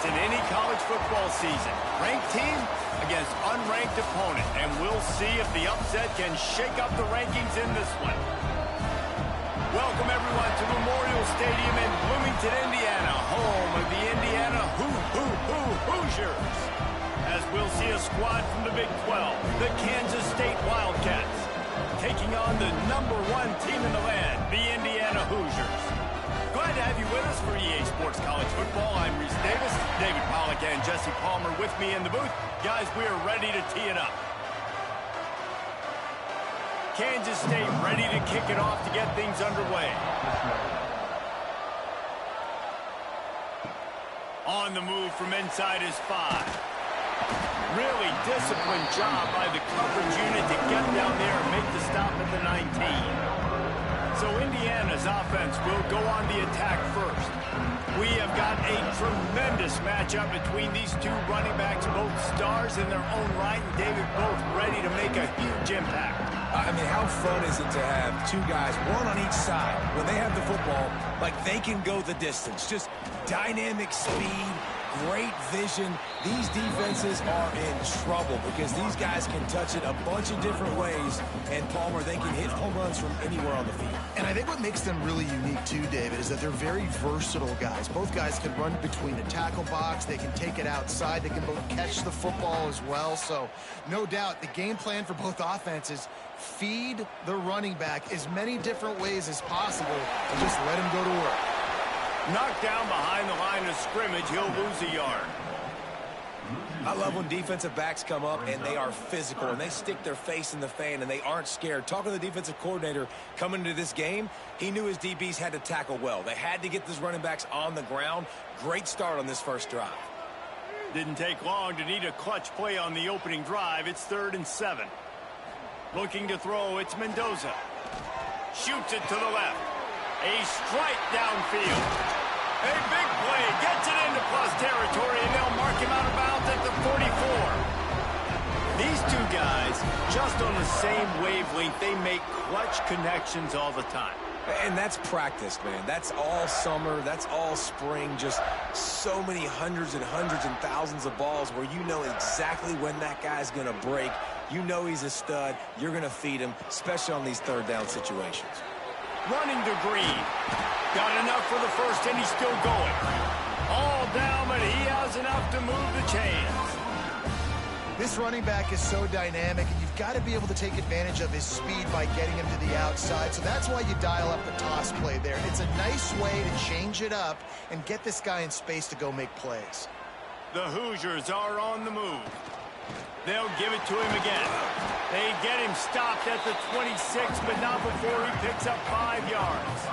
in any college football season. Ranked team against unranked opponent, and we'll see if the upset can shake up the rankings in this one. Welcome, everyone, to Memorial Stadium in Bloomington, Indiana, home of the Indiana Hoosiers. As we'll see a squad from the Big 12, the Kansas State Wildcats, taking on the #1 team in the land, the Indiana Hoosiers. Glad to have you with us for EA Sports College Football. I'm Reese Davis, David Pollack and Jesse Palmer with me in the booth. Guys, we are ready to tee it up. Kansas State ready to kick it off to get things underway. On the move from inside is 5. Really disciplined job by the coverage unit to get down there and make the stop at the 19. So Indiana's offense will go on the attack first. We have got a tremendous matchup between these two running backs, both stars in their own right, and David, both ready to make a huge impact. I mean, how fun is it to have two guys, one on each side, when they have the football, like they can go the distance. Just dynamic speed, great vision. These defenses are in trouble because these guys can touch it a bunch of different ways, and Palmer, they can hit home runs from anywhere on the field. And I think what makes them really unique too, David, is that they're very versatile guys. Both guys can run between the tackle box, they can take it outside, they can both catch the football as well. So no doubt the game plan for both offenses, feed the running back as many different ways as possible and just let him go to work. Knocked down behind the line of scrimmage, he'll lose a yard. I love when defensive backs come up and they are physical and they stick their face in the fan and they aren't scared. Talking to the defensive coordinator coming into this game, he knew his DBs had to tackle well. They had to get these running backs on the ground. Great start on this first drive. Didn't take long to need a clutch play on the opening drive. It's 3rd and 7. Looking to throw, it's Mendoza. Shoots it to the left. A strike downfield. A big play. Gets it into plus territory, and they'll mark him out of bounds at the 44. These two guys, just on the same wavelength, they make clutch connections all the time. And that's practice, man. That's all summer. That's all spring. Just so many hundreds and thousands of balls where you know exactly when that guy's going to break. You know he's a stud. You're going to feed him, especially on these 3rd down situations. Running to Green. Got enough for the first, and he's still going. All down, but he has enough to move the chains. This running back is so dynamic, and you've got to be able to take advantage of his speed by getting him to the outside. So that's why you dial up the toss play there. It's a nice way to change it up and get this guy in space to go make plays. The Hoosiers are on the move. They'll give it to him again. They get him stopped at the 26, but not before he picks up 5 yards.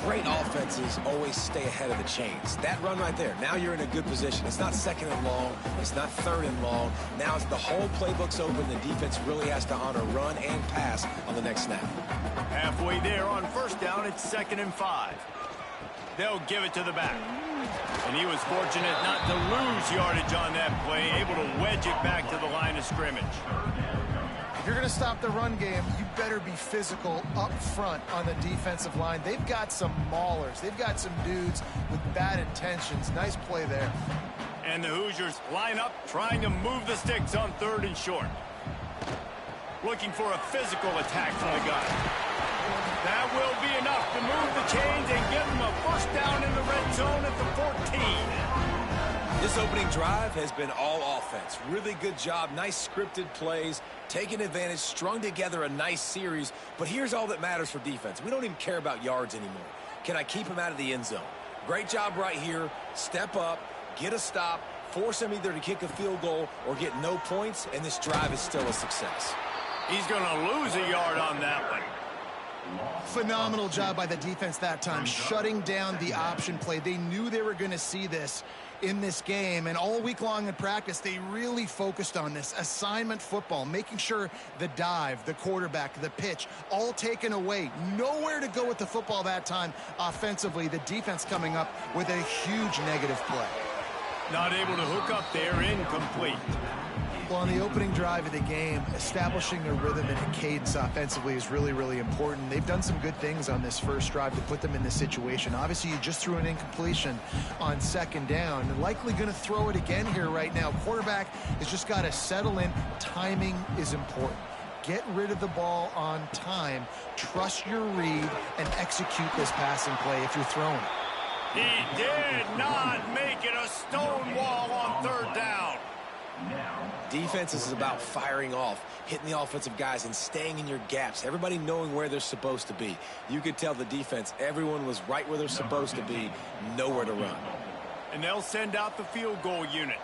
Great offenses always stay ahead of the chains. That run right there, now you're in a good position. It's not 2nd and long. It's not 3rd and long. Now it's the whole playbook's open. The defense really has to honor run and pass on the next snap. Halfway there on 1st down, it's 2nd and 5. They'll give it to the back. And he was fortunate not to lose yardage on that play, able to wedge it back to the line of scrimmage. If you're going to stop the run game, you better be physical up front on the defensive line. They've got some maulers. They've got some dudes with bad intentions. Nice play there. And the Hoosiers line up, trying to move the sticks on 3rd and short. Looking for a physical attack from the gun. That will be enough to move the chains and give them a 1st down in the red zone at the 14. This opening drive has been all offense. Really good job. Nice scripted plays, taking advantage, strung together a nice series. But here's all that matters for defense. We don't even care about yards anymore. Can I keep him out of the end zone? Great job right here. Step up, get a stop, force him either to kick a field goal or get no points, and this drive is still a success. He's going to lose a yard on that one. Phenomenal job by the defense that time, shutting down the option play. They knew they were going to see this in this game, and all week long in practice, they really focused on this assignment football, making sure the dive, the quarterback, the pitch, all taken away. Nowhere to go with the football that time offensively. The defense coming up with a huge negative play. Not able to hook up there, incomplete. Well, on the opening drive of the game, establishing a rhythm and a cadence offensively is really, really important. They've done some good things on this first drive to put them in this situation. Obviously, you just threw an incompletion on second down. And likely going to throw it again here right now. Quarterback has just got to settle in. Timing is important. Get rid of the ball on time. Trust your read and execute this passing play if you're throwing it. He did not make it a stone wall on third down. Defense is about firing off, hitting the offensive guys, and staying in your gaps. Everybody knowing where they're supposed to be. You could tell the defense, everyone was right where they're supposed to be, nowhere to run. And they'll send out the field goal unit.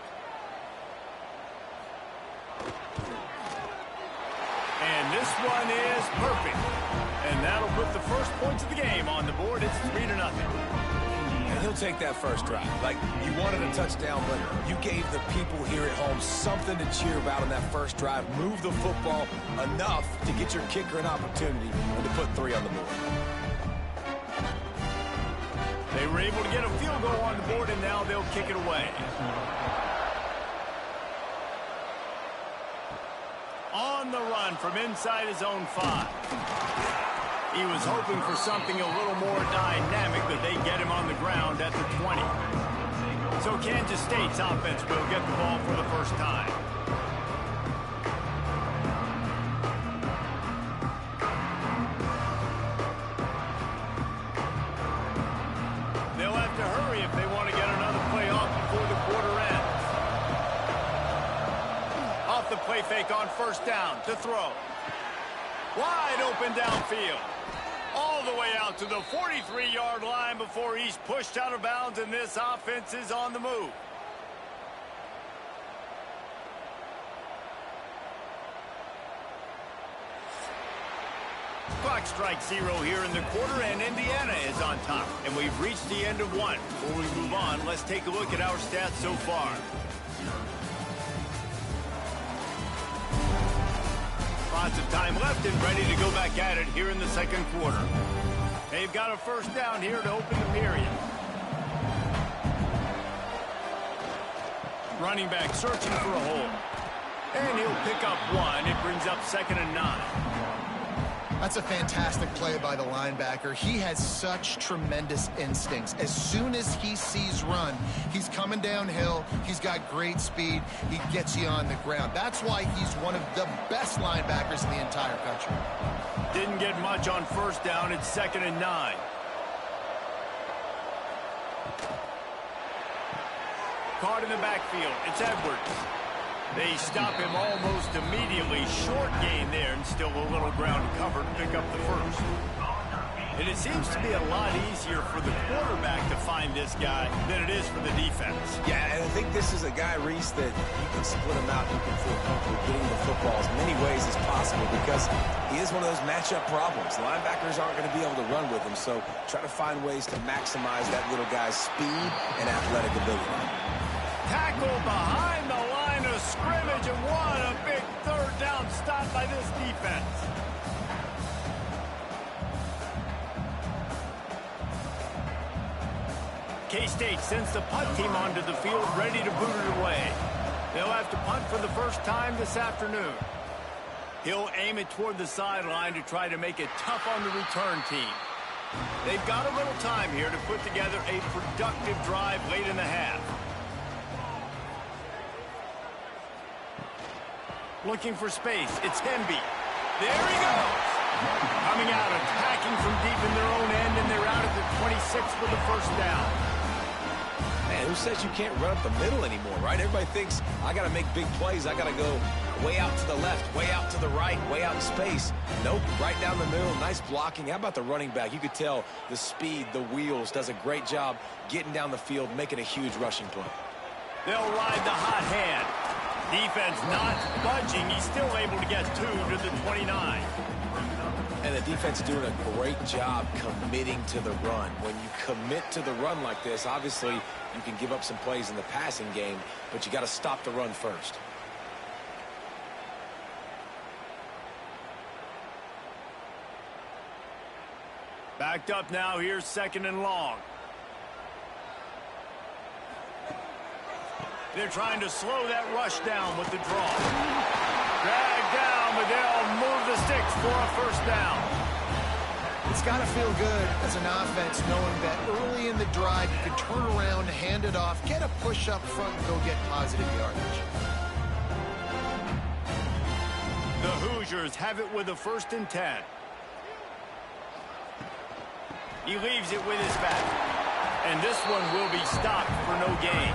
And this one is perfect. And that'll put the first points of the game on the board. It's 3-0. And he'll take that first drive. Like, you wanted a touchdown, but you gave the people here at home something to cheer about in that first drive. Move the football enough to get your kicker an opportunity and to put 3 on the board. They were able to get a field goal on the board, and now they'll kick it away. On the run from inside his own 5. He was hoping for something a little more dynamic, but they get him on the ground at the 20. So Kansas State's offense will get the ball for the first time. They'll have to hurry if they want to get another play off before the quarter ends. Off the play fake on first down to throw. Wide open downfield. All the way out to the 43-yard line before he's pushed out of bounds, and this offense is on the move. Clock strikes 0 here in the quarter, and Indiana is on top. And we've reached the end of one. Before we move on, let's take a look at our stats so far. Lots of time left and ready to go back at it here in the second quarter. They've got a first down here to open the period. Running back searching for a hole. And he'll pick up 1. It brings up 2nd and 9. That's a fantastic play by the linebacker. He has such tremendous instincts. As soon as he sees run, he's coming downhill. He's got great speed. He gets you on the ground. That's why he's one of the best linebackers in the entire country. Didn't get much on first down. It's 2nd and 9. Caught in the backfield. It's Edwards. They stop him almost immediately. Short gain there, and still a little ground covered to pick up the first. And it seems to be a lot easier for the quarterback to find this guy than it is for the defense. Yeah, and I think this is a guy, Reese, that you can split him out. You can feel comfortable getting the football as many ways as possible because he is one of those matchup problems. Linebackers aren't going to be able to run with him, so try to find ways to maximize that little guy's speed and athletic ability. Tackle behind the line of scrimmage, and what a big third down stop by this defense. K-State sends the punt team onto the field, ready to boot it away. They'll have to punt for the first time this afternoon. He'll aim it toward the sideline to try to make it tough on the return team. They've got a little time here to put together a productive drive late in the half. Looking for space. It's Hemby. There he goes. Coming out, attacking from deep in their own end, and they're out at the 26 for the first down. Man, who says you can't run up the middle anymore, right? Everybody thinks, I got to make big plays. I got to go way out to the left, way out to the right, way out in space. Nope, right down the middle. Nice blocking. How about the running back? You could tell the speed, the wheels, does a great job getting down the field, making a huge rushing play. They'll ride the hot hand. Defense not budging. He's still able to get 2 to the 29. And the defense doing a great job committing to the run. When you commit to the run like this, obviously you can give up some plays in the passing game, but you got to stop the run first. Backed up now. Here's 2nd and long. They're trying to slow that rush down with the draw. Drag down, but they'll move the sticks for a first down. It's got to feel good as an offense knowing that early in the drive you can turn around, hand it off, get a push up front, and go get positive yardage. The Hoosiers have it with a 1st and 10. He leaves it with his back. And this one will be stopped for no gain.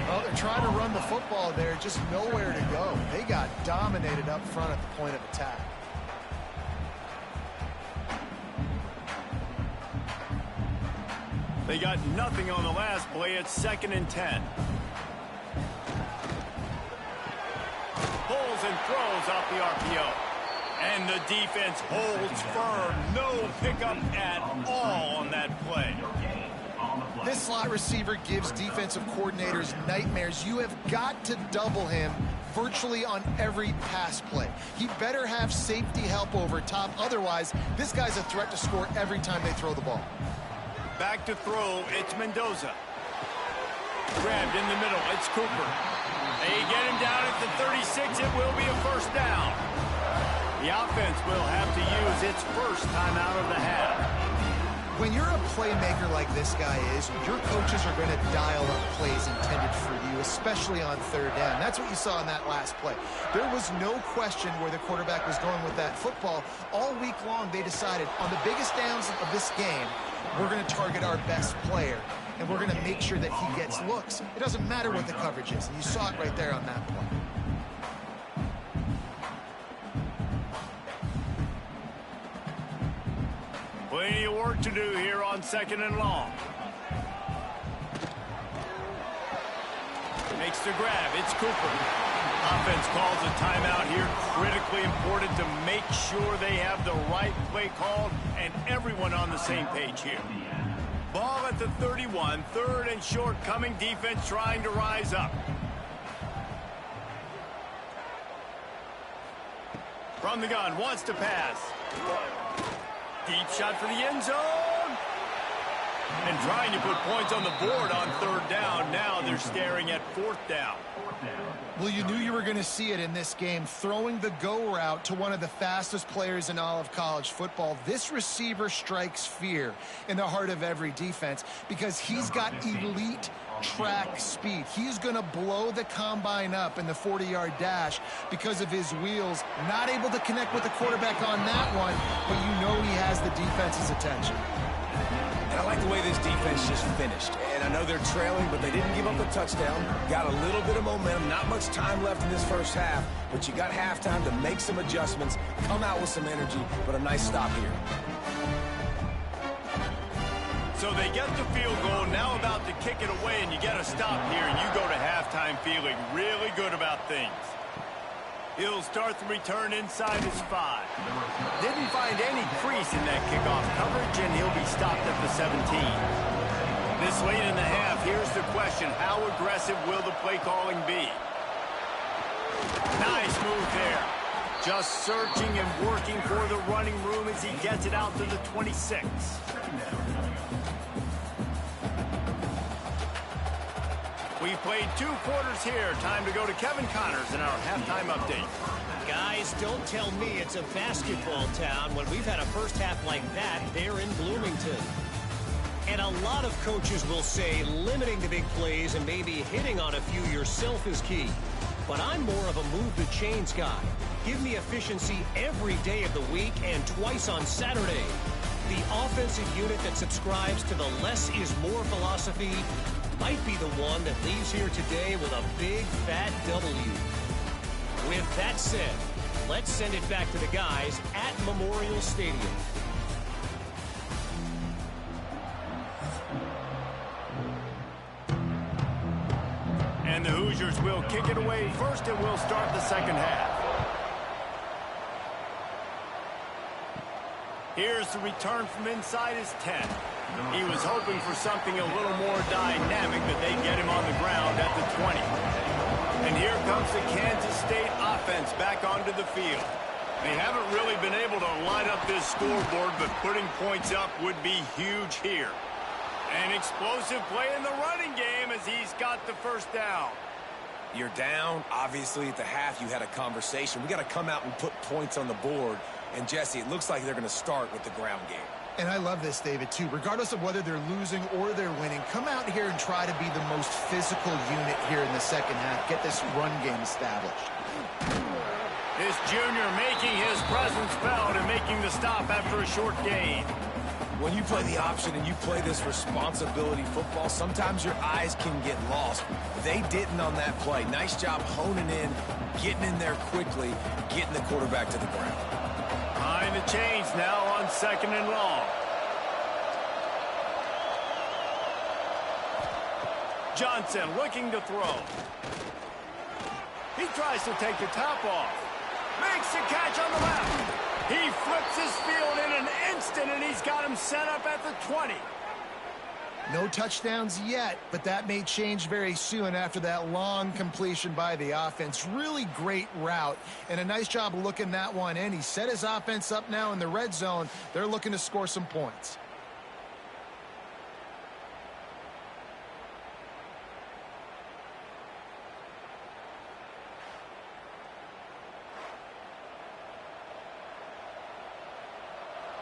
Well, they're trying to run the football there, just nowhere to go. They got dominated up front at the point of attack. They got nothing on the last play. It's 2nd and 10. Pulls and throws off the RPO. And the defense holds firm. No pickup at all on that play. This slot receiver gives defensive coordinators nightmares. You have got to double him virtually on every pass play. He better have safety help over top. Otherwise, this guy's a threat to score every time they throw the ball. Back to throw, it's Mendoza. Grabbed in the middle, it's Cooper. They get him down at the 36, it will be a first down. The offense will have to use its first time out of the half. When you're a playmaker like this guy is, your coaches are going to dial up plays intended for you, especially on 3rd down. That's what you saw in that last play. There was no question where the quarterback was going with that football. All week long, they decided on the biggest downs of this game, we're going to target our best player, and we're going to make sure that he gets looks. It doesn't matter what the coverage is, and you saw it right there on that play. Plenty of work to do here on 2nd and long. Makes the grab. It's Cooper. Offense calls a timeout here. Critically important to make sure they have the right play called and everyone on the same page here. Ball at the 31. 3rd and short coming. Defense trying to rise up. From the gun. Wants to pass. Deep shot for the end zone. And trying to put points on the board on 3rd down. Now they're staring at 4th down. Well, you knew you were going to see it in this game. Throwing the go route to one of the fastest players in all of college football. This receiver strikes fear in the heart of every defense because he's got elite track speed. He's going to blow the combine up in the 40-yard dash because of his wheels. Not able to connect with the quarterback on that one, but you know he has the defense's attention. And I like the way this defense just finished. And I know they're trailing, but they didn't give up the touchdown. Got a little bit of momentum. Not much time left in this first half, but you got halftime to make some adjustments, come out with some energy, but a nice stop here. So they get the field goal, now about to kick it away, and you get a stop here, and you go to halftime feeling really good about things. He'll start the return inside his 5. Didn't find any crease in that kickoff coverage, and he'll be stopped at the 17. This late in the half, here's the question. How aggressive will the play calling be? Nice move there. Just searching and working for the running room as he gets it out to the 26. We've played 2 quarters here. Time to go to Kevin Connors in our halftime update. Guys, don't tell me it's a basketball town when we've had a first half like that there in Bloomington. And a lot of coaches will say limiting the big plays and maybe hitting on a few yourself is key. But I'm more of a move the chains guy. Give me efficiency every day of the week and twice on Saturday. The offensive unit that subscribes to the less is more philosophy might be the one that leaves here today with a big fat W. With that said, let's send it back to the guys at Memorial Stadium. And the Hoosiers will kick it away first, and we'll start the second half. Here's the return from inside his 10. He was hoping for something a little more dynamic, but they get him on the ground at the 20. And here comes the Kansas State offense back onto the field. They haven't really been able to line up this scoreboard, but putting points up would be huge here. An explosive play in the running game as he's got the first down. You're down. Obviously, at the half, you had a conversation. We got to come out and put points on the board. And, Jesse, it looks like they're going to start with the ground game. And I love this, David, too. Regardless of whether they're losing or they're winning, come out here and try to be the most physical unit here in the second half. Get this run game established. This junior making his presence felt and making the stop after a short gain. When you play the option and you play this responsibility football, sometimes your eyes can get lost. They didn't on that play. Nice job honing in, getting in there quickly, getting the quarterback to the ground. Behind the chains now on 2nd and long. Johnson looking to throw. He tries to take the top off. Makes the catch on the left. He flips his field in an instant, and he's got him set up at the 20. No touchdowns yet, but that may change very soon after that long completion by the offense. Really great route, and a nice job of looking that one in. He set his offense up now in the red zone. They're looking to score some points.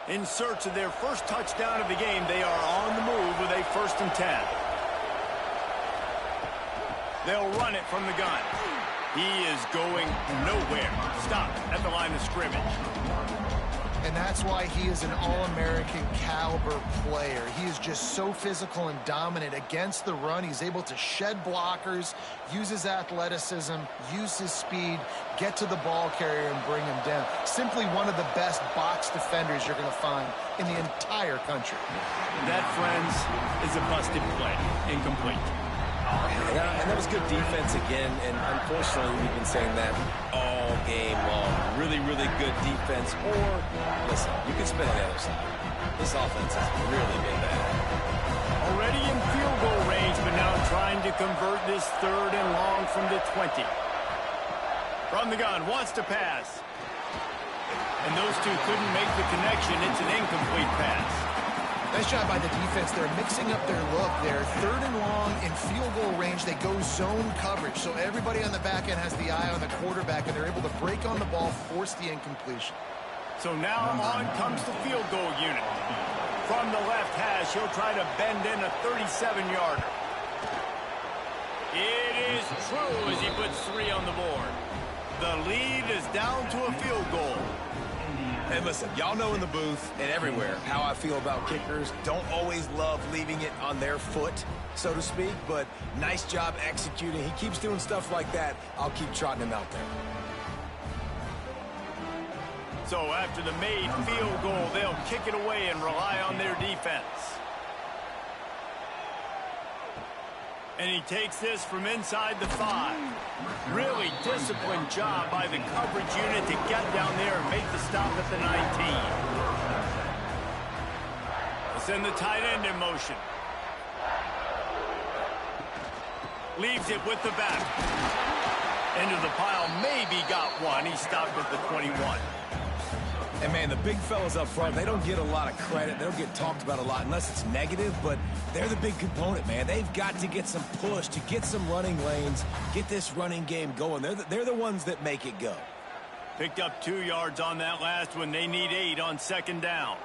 In search of their first touchdown of the game, they are on the move with a 1st and 10. They'll run it from the gun. He is going nowhere. Stop at the line of scrimmage. And that's why he is an All-American caliber player. He is just so physical and dominant against the run. He's able to shed blockers, use his athleticism, use his speed, get to the ball carrier and bring him down. Simply one of the best box defenders you're going to find in the entire country. That, friends, is a busted play. Incomplete. And that was good defense again, and unfortunately, we've been saying that all game long. Really, really good defense. Or, listen, you can spin on the other side. This offense has really been bad. Already in field goal range, but now trying to convert this 3rd and long from the 20. From the gun, wants to pass. And those two couldn't make the connection. It's an incomplete pass. Nice job by the defense. They're mixing up their look there. 3rd and long in field goal range. They go zone coverage. So everybody on the back end has the eye on the quarterback, and they're able to break on the ball, force the incompletion. So now on comes the field goal unit. From the left hash, he'll try to bend in a 37-yarder. It is true as he puts 3 on the board. The lead is down to a field goal. And listen, y'all know in the booth and everywhere how I feel about kickers. Don't always love leaving it on their foot, so to speak, but nice job executing. He keeps doing stuff like that. I'll keep trotting him out there. So after the made field goal, they'll kick it away and rely on their defense. And he takes this from inside the 5. Really disciplined job by the coverage unit to get down there and make the stop at the 19. We'll send the tight end in motion. Leaves it with the back. Into the pile, maybe got one. He stopped at the 21. And, man, the big fellas up front, they don't get a lot of credit. They don't get talked about a lot unless it's negative, but they're the big component, man. They've got to get some push, to get some running lanes, get this running game going. They're the ones that make it go. Picked up 2 yards on that last one. They need 8 on 2nd down.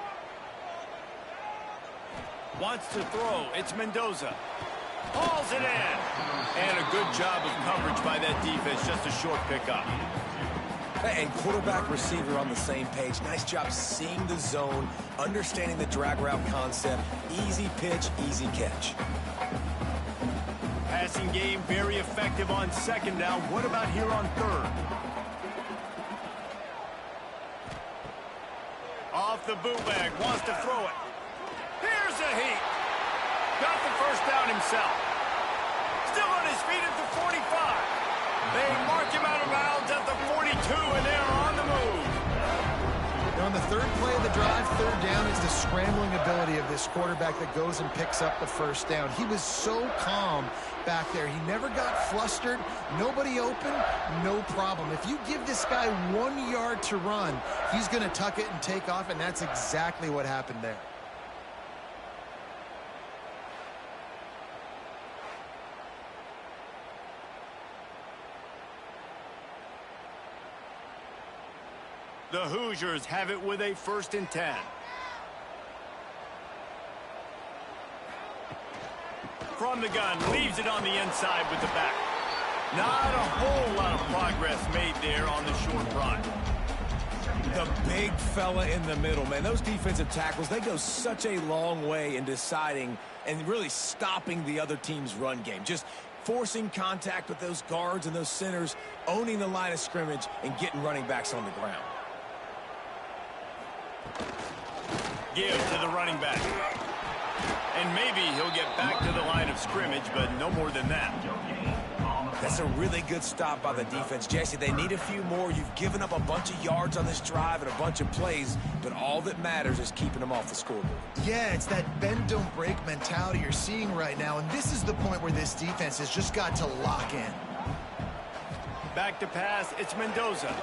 Wants to throw. It's Mendoza. Hauls it in. And a good job of coverage by that defense. Just a short pickup. And quarterback receiver on the same page. Nice job seeing the zone, understanding the drag route concept. Easy pitch, easy catch. Passing game very effective on 2nd down. What about here on 3rd? Off the bootleg. Wants to throw it. Here's a heat. Got the first down himself. Still on his feet at the 45. They mark him out of bounds at the 42, and they're on the move. Now on the 3rd play of the drive, 3rd down is the scrambling ability of this quarterback that goes and picks up the 1st down. He was so calm back there. He never got flustered. Nobody open, no problem. If you give this guy 1 yard to run, he's going to tuck it and take off, and that's exactly what happened there. The Hoosiers have it with a 1st and 10. From the gun, leaves it on the inside with the back. Not a whole lot of progress made there on the short run. The big fella in the middle, man. Those defensive tackles, they go such a long way in deciding and really stopping the other team's run game. Just forcing contact with those guards and those centers, owning the line of scrimmage, and getting running backs on the ground. Give to the running back. And maybe he'll get back to the line of scrimmage, but no more than that. That's a really good stop by the defense. Jesse, they need a few more. You've given up a bunch of yards on this drive and a bunch of plays, but all that matters is keeping them off the scoreboard. Yeah, it's that bend, don't break mentality you're seeing right now, and this is the point where this defense has just got to lock in. Back to pass, it's Mendoza.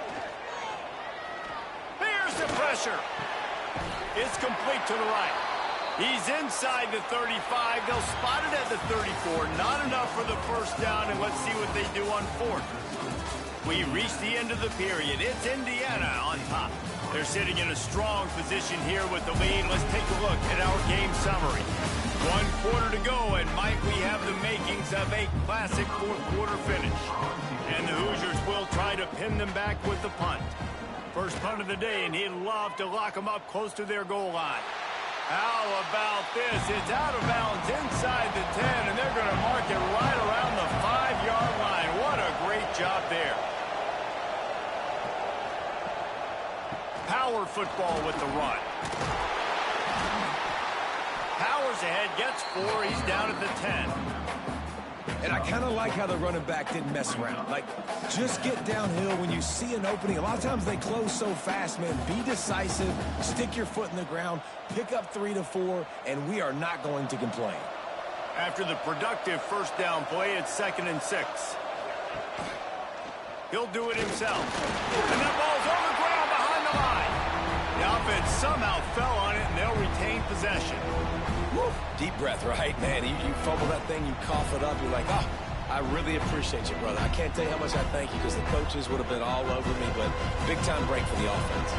Here's the pressure. It's complete to the right. He's inside the 35. They'll spot it at the 34. Not enough for the 1st down, and let's see what they do on 4th. We reach the end of the period. It's Indiana on top. They're sitting in a strong position here with the lead. Let's take a look at our game summary. 1 quarter to go, and Mike, we have the makings of a classic 4th quarter finish. And the Hoosiers will try to pin them back with the punt. First punt of the day, and he'd love to lock them up close to their goal line. How about this? It's out of bounds inside the 10, and they're going to mark it right around the 5-yard line. What a great job there. Power football with the run. Powers ahead, gets 4. He's down at the 10. And I kind of like how the running back didn't mess around. Like, just get downhill when you see an opening. A lot of times they close so fast, man. Be decisive, stick your foot in the ground, pick up 3 to 4, and we are not going to complain. After the productive 1st down play, it's 2nd and 6. He'll do it himself. And that ball's on the ground behind the line. The offense somehow fell on it, and they'll retain possession. Woo. Deep breath, right, man? You fumble that thing, you cough it up, you're like, oh, I really appreciate you, brother. I can't tell you how much I thank you because the coaches would have been all over me, but big-time break for the offense.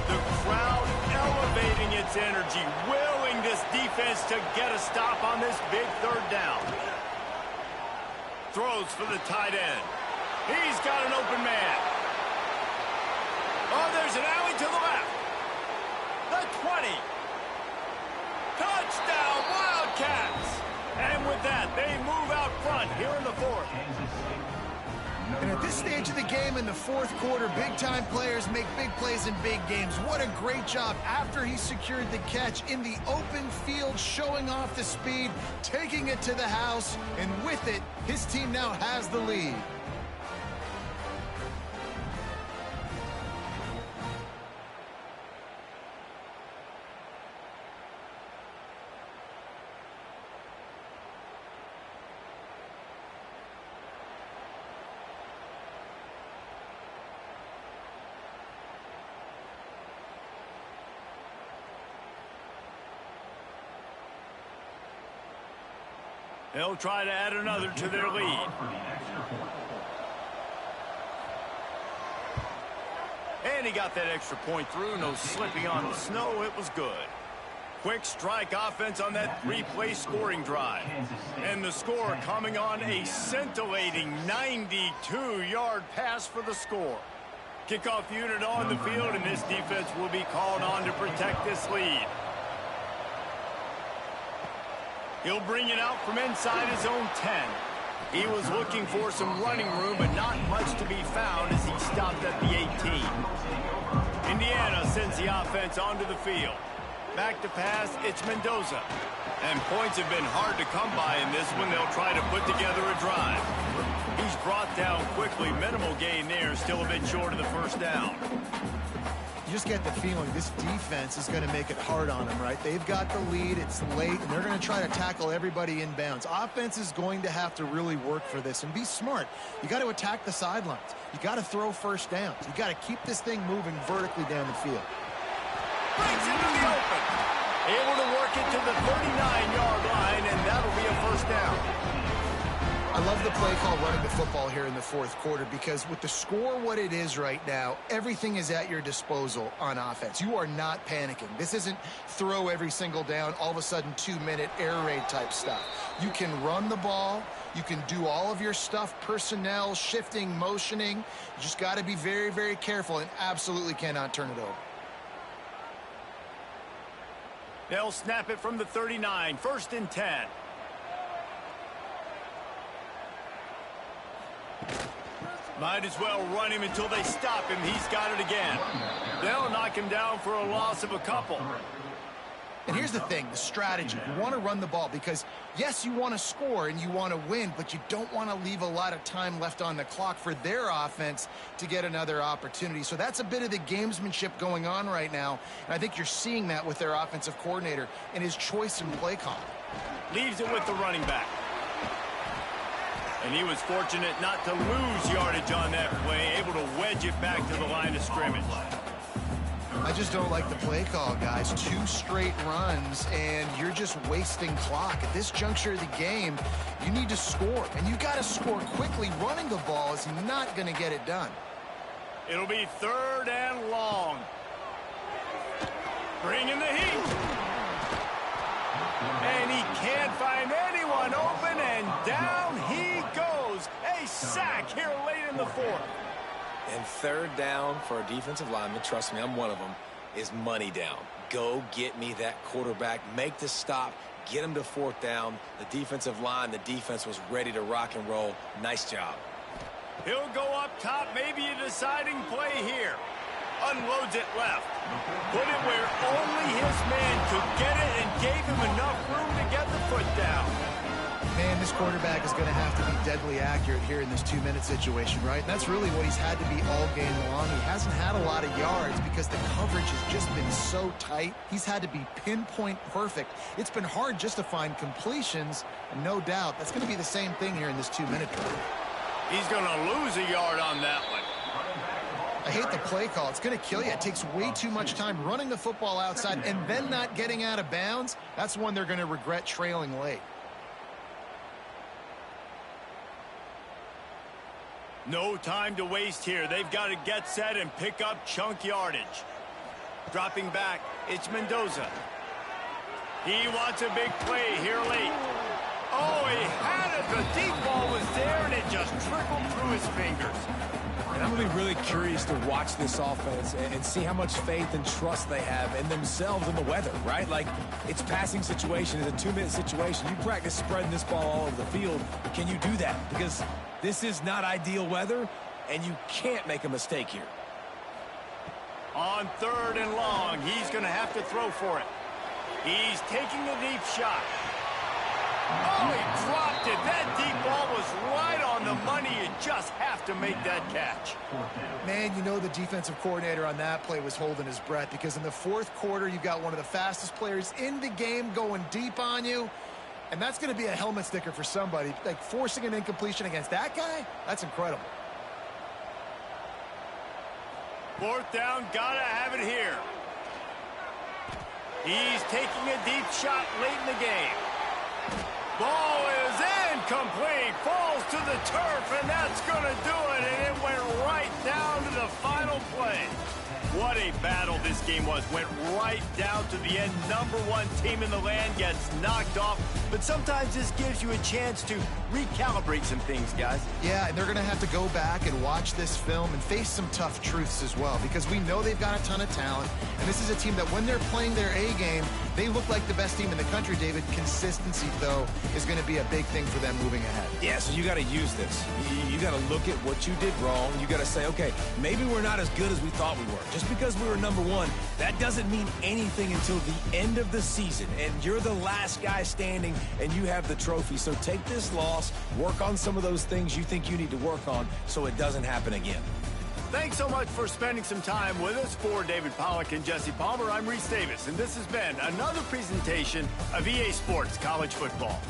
The crowd elevating its energy, willing this defense to get a stop on this big 3rd down. Throws for the tight end. He's got an open man. Oh, there's an alley to the left. The 20. Touchdown, Wildcats! And with that, they move out front here in the 4th. And at this stage of the game in the 4th quarter, big-time players make big plays in big games. What a great job after he secured the catch in the open field, showing off the speed, taking it to the house, and with it, his team now has the lead. They'll try to add another to their lead. And he got that extra point through. No slipping on the snow. It was good. Quick strike offense on that 3-play scoring drive. And the score coming on a scintillating 92-yard pass for the score. Kickoff unit on the field, and this defense will be called on to protect this lead. He'll bring it out from inside his own 10. He was looking for some running room, but not much to be found as he stopped at the 18. Indiana sends the offense onto the field. Back to pass, it's Mendoza. And points have been hard to come by in this one. They'll try to put together a drive. He's brought down quickly. Minimal gain there, still a bit short of the 1st down. You just get the feeling this defense is going to make it hard on them, right? They've got the lead, it's late, and they're going to try to tackle everybody inbounds. Offense is going to have to really work for this and be smart. You got to attack the sidelines. You got to throw 1st downs. You got to keep this thing moving vertically down the field. Brings into the open. Able to work it to the 39-yard line, and that'll be a 1st down. I love the play call running the football here in the fourth quarter because with the score what it is right now, everything is at your disposal on offense. You are not panicking. This isn't throw every single down, all of a sudden 2-minute air raid type stuff. You can run the ball. You can do all of your stuff, personnel, shifting, motioning. You just got to be very, very careful and absolutely cannot turn it over. They'll snap it from the 39, 1st and 10. Might as well run him until they stop him. He's got it again. They'll knock him down for a loss of a couple. And here's the thing, the strategy. You want to run the ball because, yes, you want to score and you want to win, but you don't want to leave a lot of time left on the clock for their offense to get another opportunity. So that's a bit of the gamesmanship going on right now, and I think you're seeing that with their offensive coordinator and his choice in play call. Leaves it with the running back. And he was fortunate not to lose yardage on that play, able to wedge it back to the line of scrimmage. I just don't like the play call, guys. 2 straight runs, and you're just wasting clock. At this juncture of the game, you need to score, and you got to score quickly. Running the ball is not going to get it done. It'll be 3rd and long. Bring in the heat. And he can't find anyone open, and down he goes. A sack here late in the 4th. And 3rd down for a defensive lineman, trust me, I'm one of them, is money down. Go get me that quarterback, make the stop, get him to 4th down. The defensive line, the defense was ready to rock and roll. Nice job. He'll go up top, maybe a deciding play here. Unloads it left. Put it where only his man could get it and gave him enough room to get the foot down. Man, this quarterback is going to have to be deadly accurate here in this 2-minute situation, right? And that's really what he's had to be all game long. He hasn't had a lot of yards because the coverage has just been so tight. He's had to be pinpoint perfect. It's been hard just to find completions, and no doubt that's going to be the same thing here in this 2-minute drill. He's going to lose a yard on that one. I hate the play call. It's going to kill you. It takes way too much time running the football outside and then not getting out of bounds. That's one they're going to regret trailing late. No time to waste here. They've got to get set and pick up chunk yardage. Dropping back, it's Mendoza. He wants a big play here late. Oh, he had it. The deep ball was there, and it just trickled through his fingers. And I'm going to be really curious to watch this offense and see how much faith and trust they have in themselves and the weather, right? Like, it's passing situation. It's a 2-minute situation. You practice spreading this ball all over the field. Can you do that? Because this is not ideal weather, and you can't make a mistake here. On 3rd and long, he's going to have to throw for it. He's taking a deep shot. Oh, he dropped it. That deep ball was right on the money. You just have to make that catch. Man, you know the defensive coordinator on that play was holding his breath because in the 4th quarter, you've got one of the fastest players in the game going deep on you. And that's going to be a helmet sticker for somebody. Like, forcing an incompletion against that guy, that's incredible. 4th down, gotta have it here. He's taking a deep shot late in the game. Ball is incomplete, falls to the turf, and that's going to do it, and it went right down to the final play. What a battle this game was. Went right down to the end. #1 team in the land gets knocked off. But sometimes this gives you a chance to recalibrate some things, guys. Yeah, and they're going to have to go back and watch this film and face some tough truths as well because we know they've got a ton of talent. And this is a team that when they're playing their A game, they look like the best team in the country, David. Consistency, though, is going to be a big thing for them moving ahead. Yeah, so you got to use this. You got to look at what you did wrong. You got to say, okay, maybe we're not as good as we thought we were. Just because we were #1, that doesn't mean anything until the end of the season. And you're the last guy standing, and you have the trophy. So take this loss, work on some of those things you think you need to work on so it doesn't happen again. Thanks so much for spending some time with us. For David Pollack and Jesse Palmer, I'm Reese Davis, and this has been another presentation of EA Sports College Football.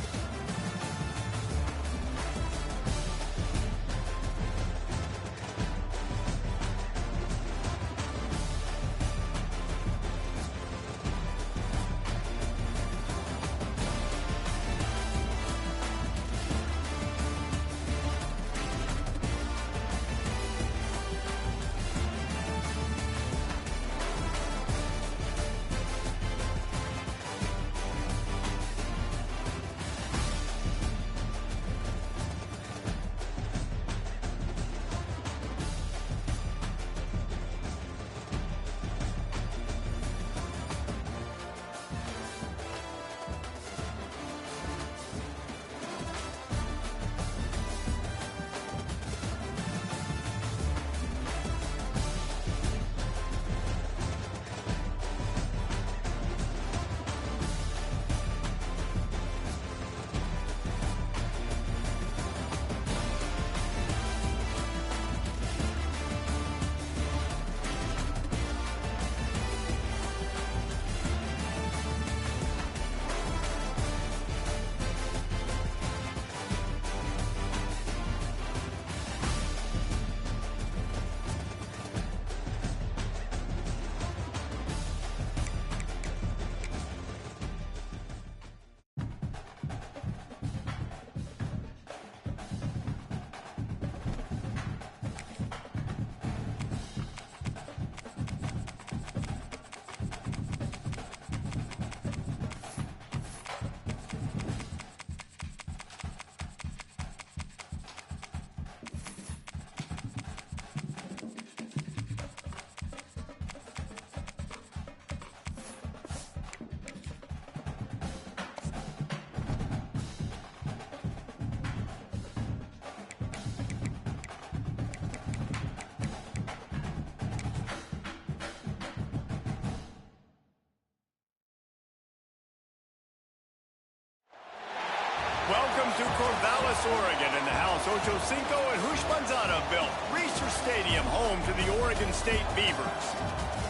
Welcome to Corvallis, Oregon, in the House Ocho Cinco and Hushmanzada built Reser Stadium, home to the Oregon State Beavers.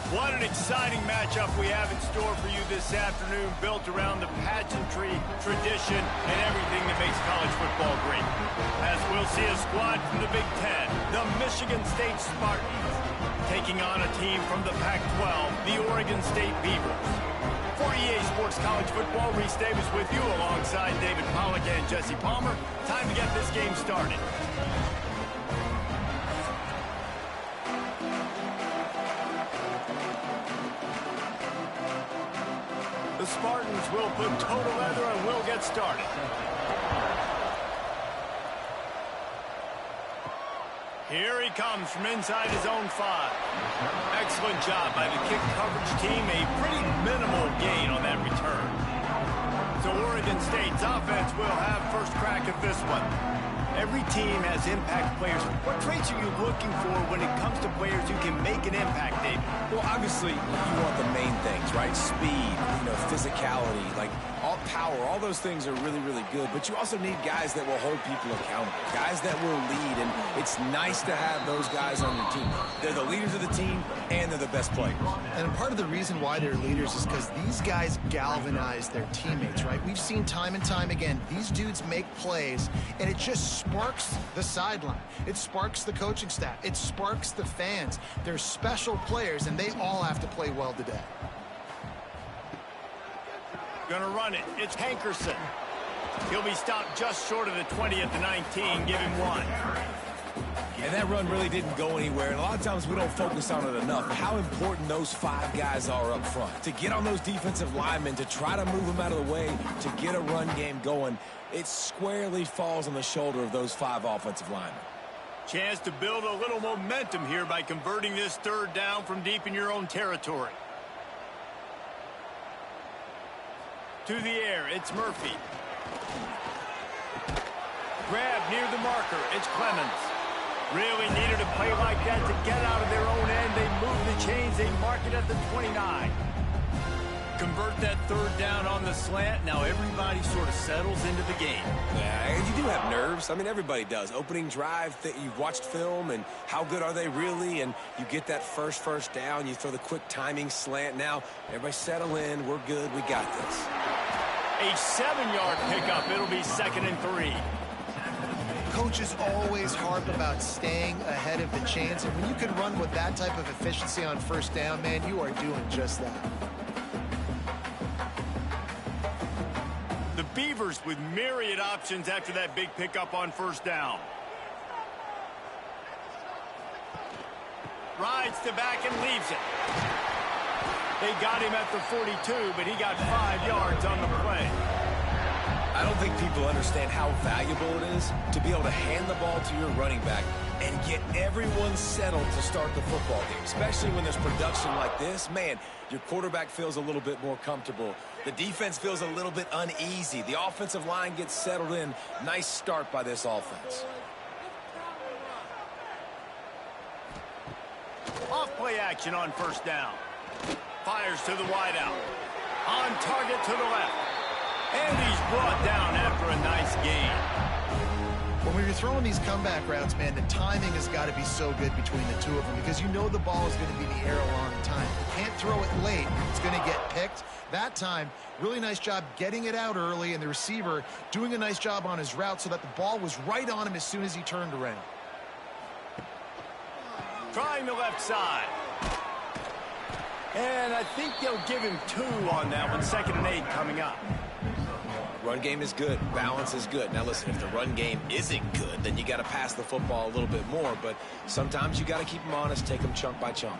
What an exciting matchup we have in store for you this afternoon, built around the pageantry, tradition, and everything that makes college football great. As we'll see a squad from the Big Ten, the Michigan State Spartans, taking on a team from the Pac-12, the Oregon State Beavers. For EA Sports College Football, Reese Davis with you alongside David Pollack and Jesse Palmer. Time to get this game started. The Spartans will put total leather and will get started. Here he comes from inside his own 5. Excellent job by the kick coverage team. A pretty minimal gain on that return. So Oregon State's offense will have first crack at this one. Every team has impact players. What traits are you looking for when it comes to players who can make an impact, David? Well, obviously, you want the main things, right? Speed, physicality, like all power, all those things are really, really good. But you also need guys that will hold people accountable, guys that will lead. And it's nice to have those guys on your team. They're the leaders of the team, and they're the best players. And part of the reason why they're leaders is because these guys galvanize their teammates, right? We've seen time and time again, these dudes make plays, and it just sparks the sideline. It sparks the coaching staff. It sparks the fans. They're special players, and they all have to play well today. Gonna run it. It's Hankerson. He'll be stopped just short of the 20 at the 19. Give him 1. And that run really didn't go anywhere. And a lot of times we don't focus on it enough. How important those 5 guys are up front. To get on those defensive linemen, to try to move them out of the way, to get a run game going, it squarely falls on the shoulder of those 5 offensive linemen. Chance to build a little momentum here by converting this 3rd down from deep in your own territory. To the air, it's Murphy. Grab near the marker, it's Clemens. Really needed a play like that to get out of their own end. They move the chains, they mark it at the 29. Convert that 3rd down on the slant. Now everybody sort of settles into the game. Yeah, you do have nerves. I mean, everybody does. Opening drive, you've watched film, and how good are they really? And you get that first down. You throw the quick timing slant. Now, everybody settle in. We're good. We got this. A 7-yard pickup. It'll be 2nd and 3. Coaches always harp about staying ahead of the chains, and when you can run with that type of efficiency on 1st down, man, you are doing just that. The Beavers with myriad options after that big pickup on 1st down. Rides to back and leaves it. They got him at the 42, but he got 5 yards on the play. I don't think people understand how valuable it is to be able to hand the ball to your running back and get everyone settled to start the football game, especially when there's production like this. Man, your quarterback feels a little bit more comfortable. The defense feels a little bit uneasy. The offensive line gets settled in. Nice start by this offense. Off play action on 1st down. Fires to the wideout. On target to the left. And he's brought down after a nice gain. When we were throwing these comeback routes, man, the timing has got to be so good between the two of them because you know the ball is going to be in the air a long time. You can't throw it late. It's going to get picked. That time, really nice job getting it out early, and the receiver doing a nice job on his route so that the ball was right on him as soon as he turned around. Trying the left side. And I think they'll give him 2 on that one. 2nd and 8 coming up. Run game is good. Balance is good. Now, listen, if the run game isn't good, then you got to pass the football a little bit more. But sometimes you got to keep them honest, take them chunk by chunk.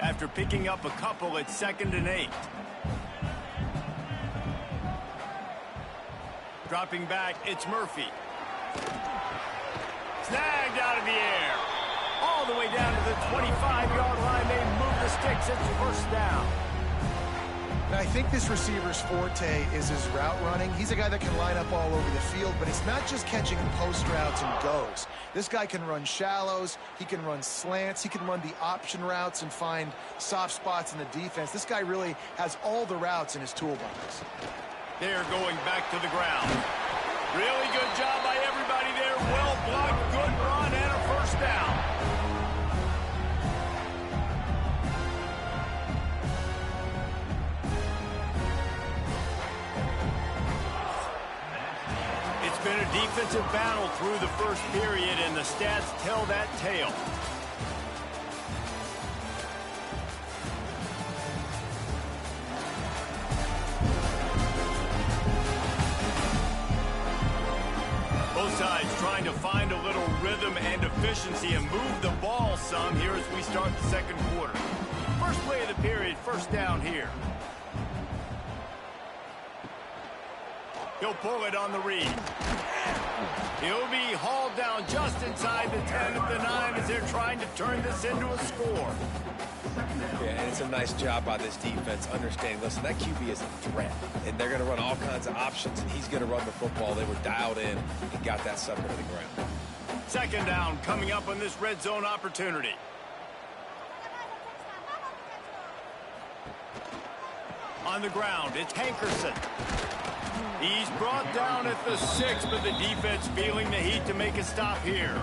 After picking up a couple, it's 2nd and 8. Dropping back, it's Murphy. Snagged out of the air. All the way down to the 25-yard line. They move the sticks. It's 1st down. Now, I think this receiver's forte is his route running. He's a guy that can line up all over the field, but it's not just catching post routes and goes. This guy can run shallows, he can run slants, he can run the option routes and find soft spots in the defense. This guy really has all the routes in his toolbox. They're going back to the ground. Really good job by everybody there. Well blocked, good run, and a first down. It's been a defensive battle through the first period, and the stats tell that tale. Both sides trying to find a little rhythm and efficiency and move the ball some here as we start the second quarter. First play of the period, first down here. He'll pull it on the read. He'll be hauled down just inside the 10 of the 9 as they're trying to turn this into a score. Yeah, and it's a nice job by this defense understanding, listen, that QB is a threat, and they're going to run all kinds of options, and he's going to run the football. They were dialed in and got that sucker to the ground. Second down coming up on this red zone opportunity. On the ground, it's Hankerson. He's brought down at the 6, but the defense feeling the heat to make a stop here.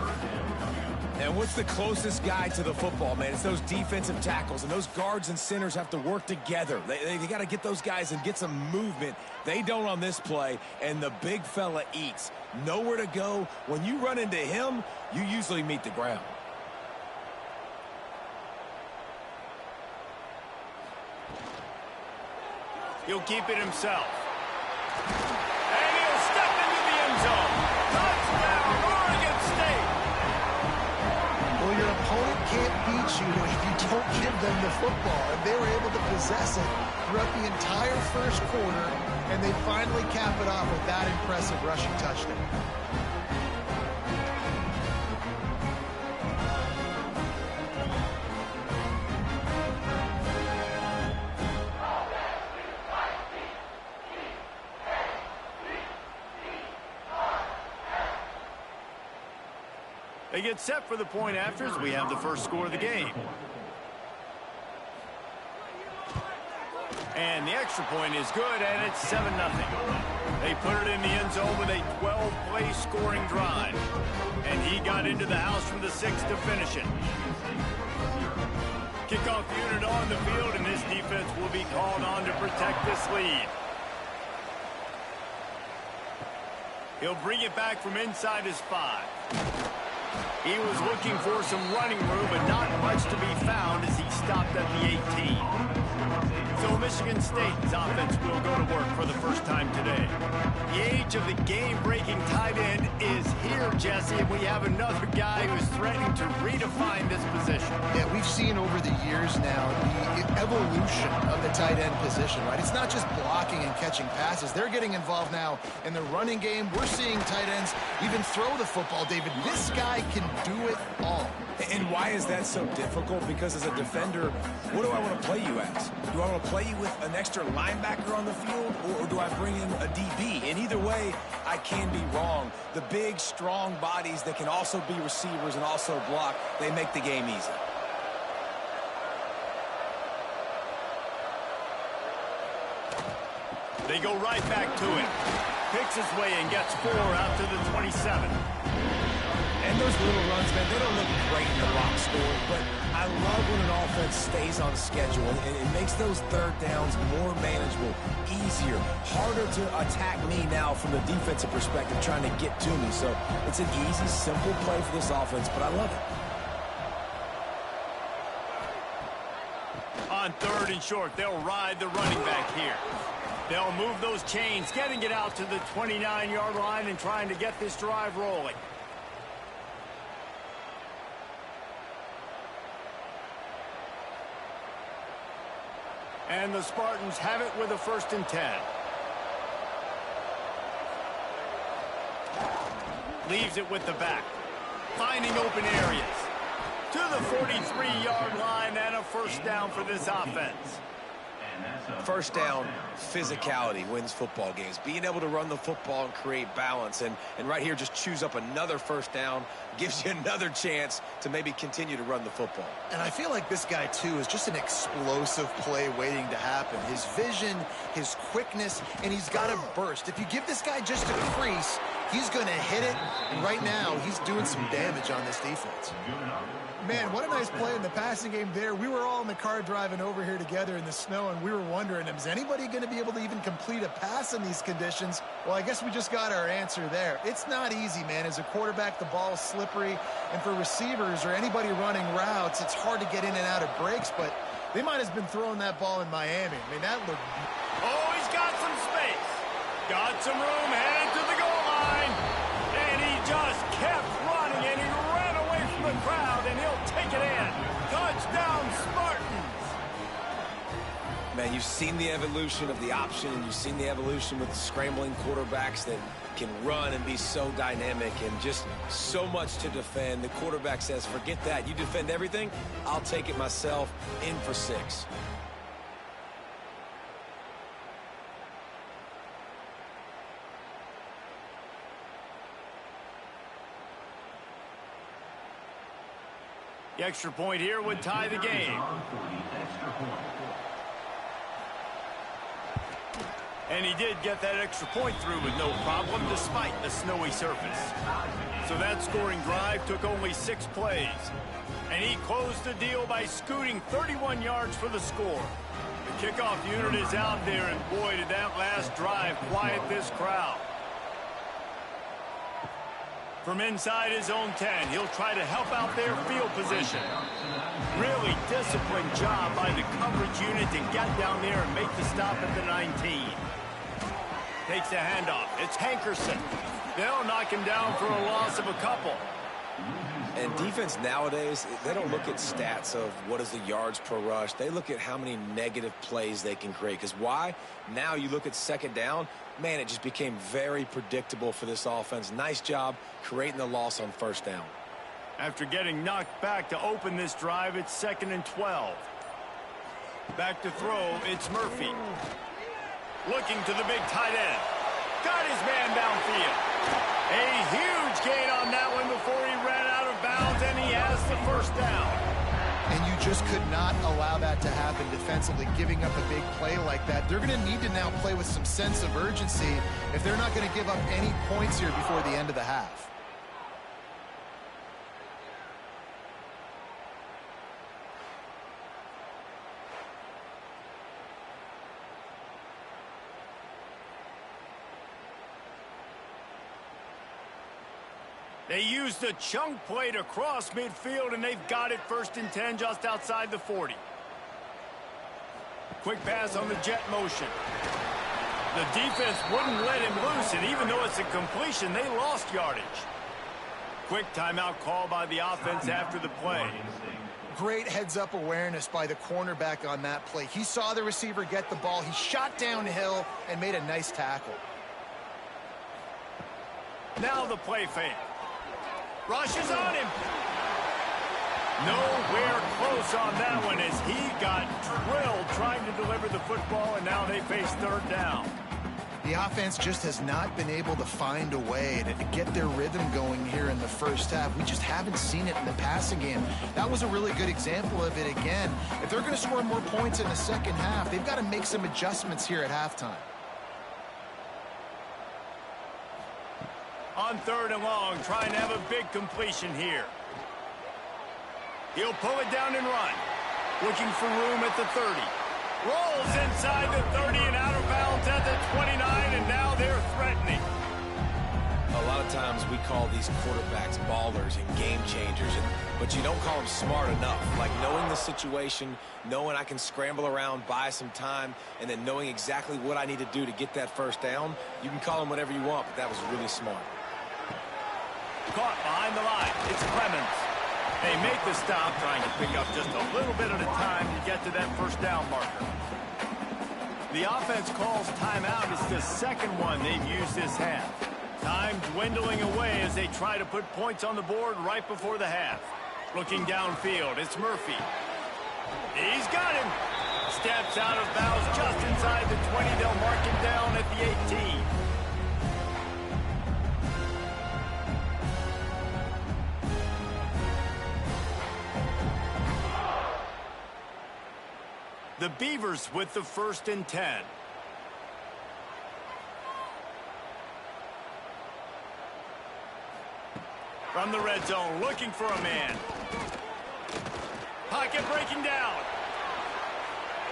And what's the closest guy to the football, man? It's those defensive tackles, and those guards and centers have to work together. They got to get those guys and get some movement. They don't on this play, and the big fella eats. Nowhere to go. When you run into him, you usually meet the ground. He'll keep it himself. And he'll step into the end zone. Touchdown, Oregon State. Well, your opponent can't beat you if you don't give them the football. And they were able to possess it throughout the entire first quarter, and they finally cap it off with that impressive rushing touchdown. They get set for the point after as we have the first score of the game. And the extra point is good, and it's 7-0. They put it in the end zone with a 12-play scoring drive. And he got into the house from the 6 to finish it. Kickoff unit on the field, and this defense will be called on to protect this lead. He'll bring it back from inside his 5. He was looking for some running room, but not much to be found as he stopped at the 18. So Michigan State's offense will go to work for the first time today. The age of the game-breaking tight end is here, Jesse, and we have another guy who's threatening to redefine this position. Yeah, we've seen over the years now the evolution of the tight end position, right? It's not just blocking and catching passes. They're getting involved now in the running game. We're seeing tight ends even throw the football, David. This guy can do it all. And why is that so difficult? Because as a defender, what do I want to play you as? Do I want to play you with an extra linebacker on the field, or do I bring in a DB? And either way, I can be wrong. The big, strong bodies that can also be receivers and also block, they make the game easy. They go right back to it. Picks his way and gets 4 out to the 27. And those little runs, man, they don't look great in the box score, but I love when an offense stays on schedule, and it makes those third downs more manageable, easier, harder to attack me now from the defensive perspective trying to get to me. So it's an easy, simple play for this offense, but I love it. On 3rd and short, they'll ride the running back here. They'll move those chains, getting it out to the 29-yard line and trying to get this drive rolling. And the Spartans have it with a 1st and 10. Leaves it with the back. Finding open areas. To the 43-yard line and a 1st down for this offense. First down, physicality wins football games. Being able to run the football and create balance. And right here, just choose up another first down, gives you another chance to maybe continue to run the football. And I feel like this guy, too, is just an explosive play waiting to happen. His vision, his quickness, and he's got a burst. If you give this guy just a crease, he's going to hit it. And right now, he's doing some damage on this defense. Man, what a nice play in the passing game there. We were all in the car driving over here together in the snow, and we were wondering, is anybody going to be able to even complete a pass in these conditions? Well, I guess we just got our answer there. It's not easy, man. As a quarterback, the ball is slippery, and for receivers or anybody running routes, it's hard to get in and out of breaks, but they might have been throwing that ball in Miami. I mean, that looked... Oh, he's got some space. Got some room, headed to the goal line. And he just kept running, and he ran away from the crowd, and he'll take it in. Touchdown, Spartans. Man, you've seen the evolution of the option, and you've seen the evolution with the scrambling quarterbacks that can run and be so dynamic and just so much to defend. The quarterback says, forget that. You defend everything, I'll take it myself. In for 6. The extra point here would tie the game. And he did get that extra point through with no problem despite the snowy surface. So that scoring drive took only 6 plays. And he closed the deal by scooting 31 yards for the score. The kickoff unit is out there, and boy, did that last drive quiet this crowd. From inside his own 10, he'll try to help out their field position. Really disciplined job by the coverage unit to get down there and make the stop at the 19. Takes a handoff. It's Hankerson. They'll knock him down for a loss of a couple. And defense nowadays, they don't look at stats of what is the yards per rush. They look at how many negative plays they can create. Because why? Now you look at second down, man, it just became very predictable for this offense. Nice job creating the loss on first down. After getting knocked back to open this drive, it's 2nd and 12. Back to throw, it's Murphy. Looking to the big tight end. Got his man downfield. A huge gain on that one before he ran out of bounds, and he has the first down. And you just could not allow that to happen defensively, giving up a big play like that. They're going to need to now play with some sense of urgency if they're not going to give up any points here before the end of the half. They used the chunk play to cross midfield, and they've got it 1st and 10 just outside the 40. Quick pass on the jet motion. The defense wouldn't let him loose, and even though it's a completion, they lost yardage. Quick timeout call by the offense after the play. Great heads-up awareness by the cornerback on that play. He saw the receiver get the ball. He shot downhill and made a nice tackle. Now the play fake. Rushes on him. Nowhere close on that one as he got drilled trying to deliver the football, and now they face 3rd down. The offense just has not been able to find a way to get their rhythm going here in the first half. We just haven't seen it in the passing game. That was a really good example of it again. If they're going to score more points in the second half, they've got to make some adjustments here at halftime. On 3rd and long, trying to have a big completion here. He'll pull it down and run. Looking for room at the 30. Rolls inside the 30 and out of bounds at the 29, and now they're threatening. A lot of times we call these quarterbacks ballers and game changers, but you don't call them smart enough. Like knowing the situation, knowing I can scramble around, buy some time, and then knowing exactly what I need to do to get that first down. You can call them whatever you want, but that was really smart. Caught behind the line. It's Clemens. They make the stop, trying to pick up just a little bit at a time to get to that first down marker. The offense calls timeout. It's the second one they've used this half. Time dwindling away as they try to put points on the board right before the half. Looking downfield, it's Murphy. He's got him. Steps out of bounds just inside the 20. They'll mark him down at the 18. The Beavers with the 1st and 10. From the red zone, looking for a man. Pocket breaking down.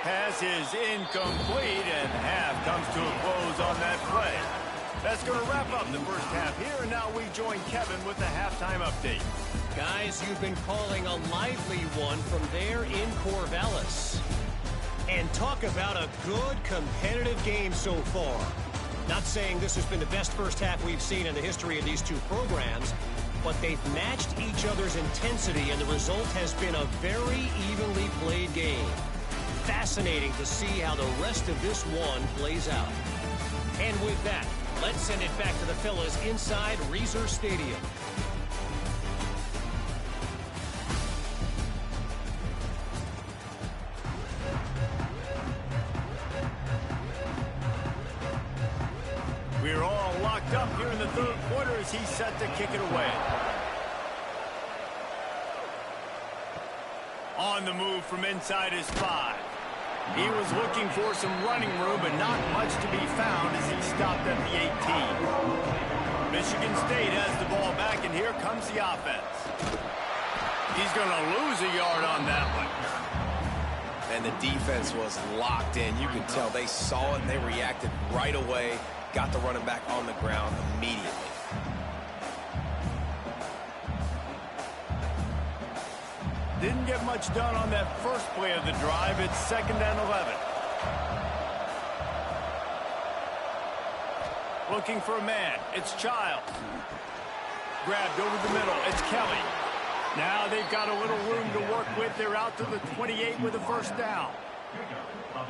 Pass is incomplete, and half comes to a close on that play. That's going to wrap up the first half here, and now we join Kevin with the halftime update. Guys, you've been calling a lively one from there in Corvallis. And talk about a good competitive game so far. Not saying this has been the best first half we've seen in the history of these two programs, but they've matched each other's intensity, and the result has been a very evenly played game. Fascinating to see how the rest of this one plays out. And with that, let's send it back to the fellas inside Reser Stadium. We're all locked up here in the third quarter as he's set to kick it away. On the move from inside his 5. He was looking for some running room, but not much to be found as he stopped at the 18. Michigan State has the ball back, and here comes the offense. He's going to lose a yard on that one. And the defense was locked in. You could tell they saw it and they reacted right away. Got the running back on the ground immediately. Didn't get much done on that first play of the drive. It's 2nd and 11. Looking for a man. It's Childs. Grabbed over the middle. It's Kelly. Now they've got a little room to work with. They're out to the 28 with a 1st down.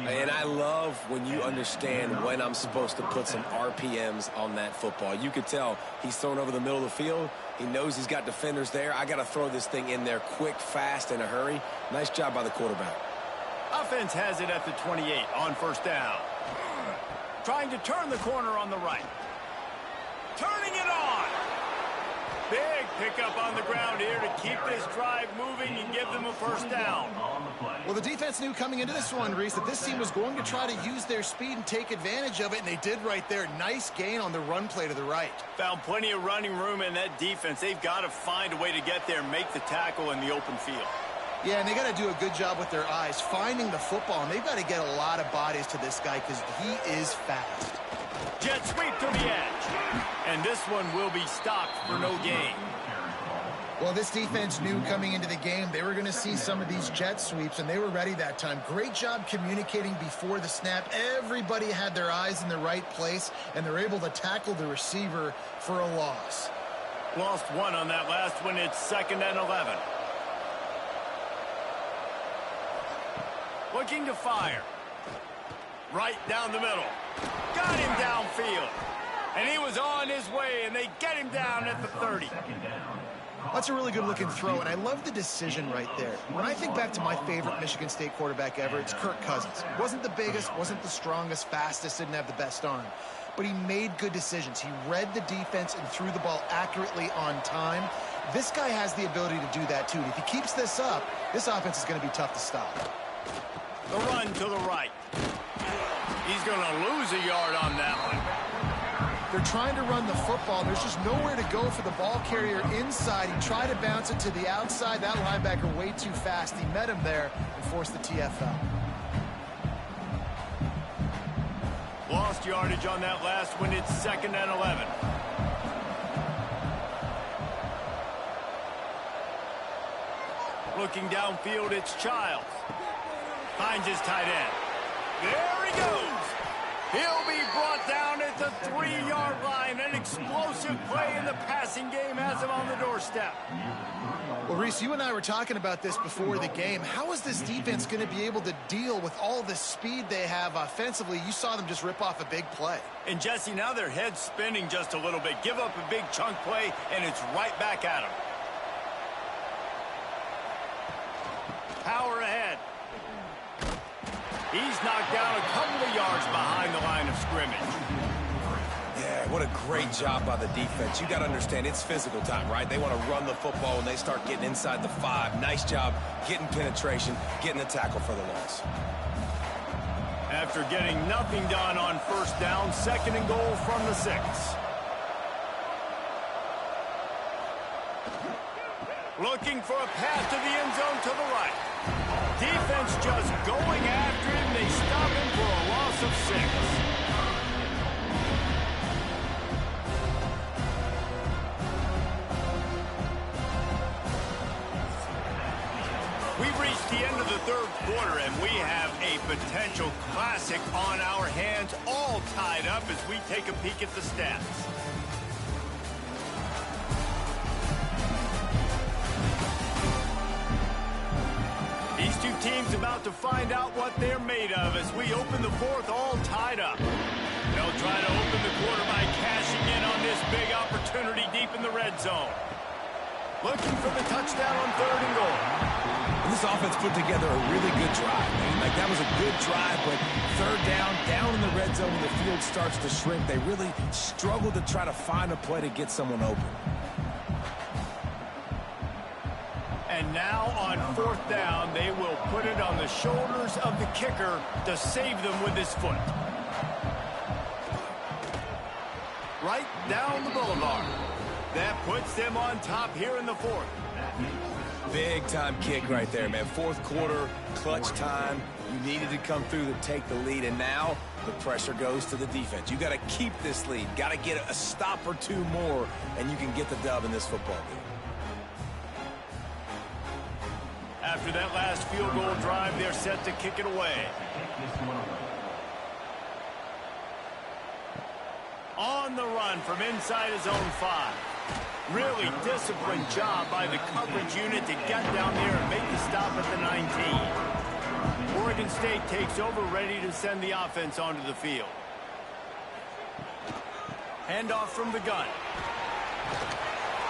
And I love when you understand when I'm supposed to put some RPMs on that football. You could tell he's thrown over the middle of the field. He knows he's got defenders there. I got to throw this thing in there quick, fast, in a hurry. Nice job by the quarterback. Offense has it at the 28 on 1st down. Trying to turn the corner on the right. Turning it on. Big pickup on the ground here to keep this drive moving and give them a 1st down. Well, the defense knew coming into this one, Reese, that this team was going to try to use their speed and take advantage of it, and they did right there. Nice gain on the run play to the right. Found plenty of running room in that defense. They've got to find a way to get there and make the tackle in the open field. Yeah, and they got to do a good job with their eyes, finding the football, and they've got to get a lot of bodies to this guy because he is fast. Jet sweep to the edge. And this one will be stopped for no gain. Well, this defense knew coming into the game they were going to see some of these jet sweeps, and they were ready that time. Great job communicating before the snap. Everybody had their eyes in the right place, and they're able to tackle the receiver for a loss. Lost one on that last one. It's 2nd and 11. Looking to fire. Right down the middle. Got him downfield. And he was on his way, and they get him down at the 30. That's a really good-looking throw, and I love the decision right there. When I think back to my favorite Michigan State quarterback ever, it's Kirk Cousins. Wasn't the biggest, wasn't the strongest, fastest, didn't have the best arm. But he made good decisions. He read the defense and threw the ball accurately on time. This guy has the ability to do that, too. And if he keeps this up, this offense is going to be tough to stop. The run to the right. He's going to lose a yard on that one. They're trying to run the football. There's just nowhere to go for the ball carrier inside. He tried to bounce it to the outside. That linebacker way too fast. He met him there and forced the TFL. Lost yardage on that last one. It's 2nd and 11. Looking downfield, it's Childs. Finds his tight end. There he goes. He'll be brought down at the 3-yard line. An explosive play in the passing game has him on the doorstep. Well, Reese, you and I were talking about this before the game. How is this defense going to be able to deal with all the speed they have offensively? You saw them just rip off a big play. And, Jesse, now their head's spinning just a little bit. Give up a big chunk play, and it's right back at them. Power ahead. knocked down a couple of yards behind the line of scrimmage. Yeah, what a great job by the defense. You got to understand, it's physical time, right? They want to run the football when they start getting inside the 5. Nice job getting penetration, getting the tackle for the loss. After getting nothing done on first down, 2nd and goal from the 6. Looking for a pass to the end zone to the right. Defense just going after him. They stop him for a loss of 6. We've reached the end of the 3rd quarter, and we have a potential classic on our hands, all tied up as we take a peek at the stats. These two teams about to find out what they're made of as we open the 4th, all tied up. They'll try to open the quarter by cashing in on this big opportunity deep in the red zone. Looking for the touchdown on 3rd and goal. And this offense put together a really good drive. Like, that was a good drive, but 3rd down in the red zone when the field starts to shrink, they really struggled to try to find a play to get someone open. And now on 4th down, they will put it on the shoulders of the kicker to save them with his foot. Right down the boulevard. That puts them on top here in the 4th. Big time kick right there, man. 4th quarter, clutch time. You needed to come through to take the lead, and now the pressure goes to the defense. You got to keep this lead. Got to get a stop or 2 more, and you can get the dub in this football game. After that last field goal drive, they're set to kick it away. On the run from inside his own 5. Really disciplined job by the coverage unit to get down there and make the stop at the 19. Oregon State takes over, ready to send the offense onto the field. Handoff from the gun.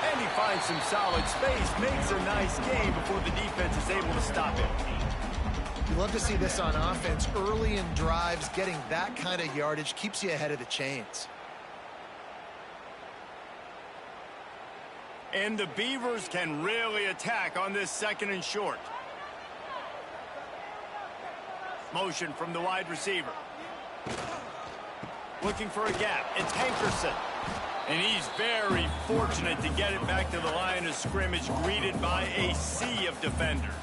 And he finds some solid space, makes a nice game before the defense is able to stop him. You love to see this on offense. Early in drives, getting that kind of yardage keeps you ahead of the chains. And the Beavers can really attack on this 2nd and short. Motion from the wide receiver. Looking for a gap. It's Hankerson. And he's very fortunate to get it back to the line of scrimmage, greeted by a sea of defenders.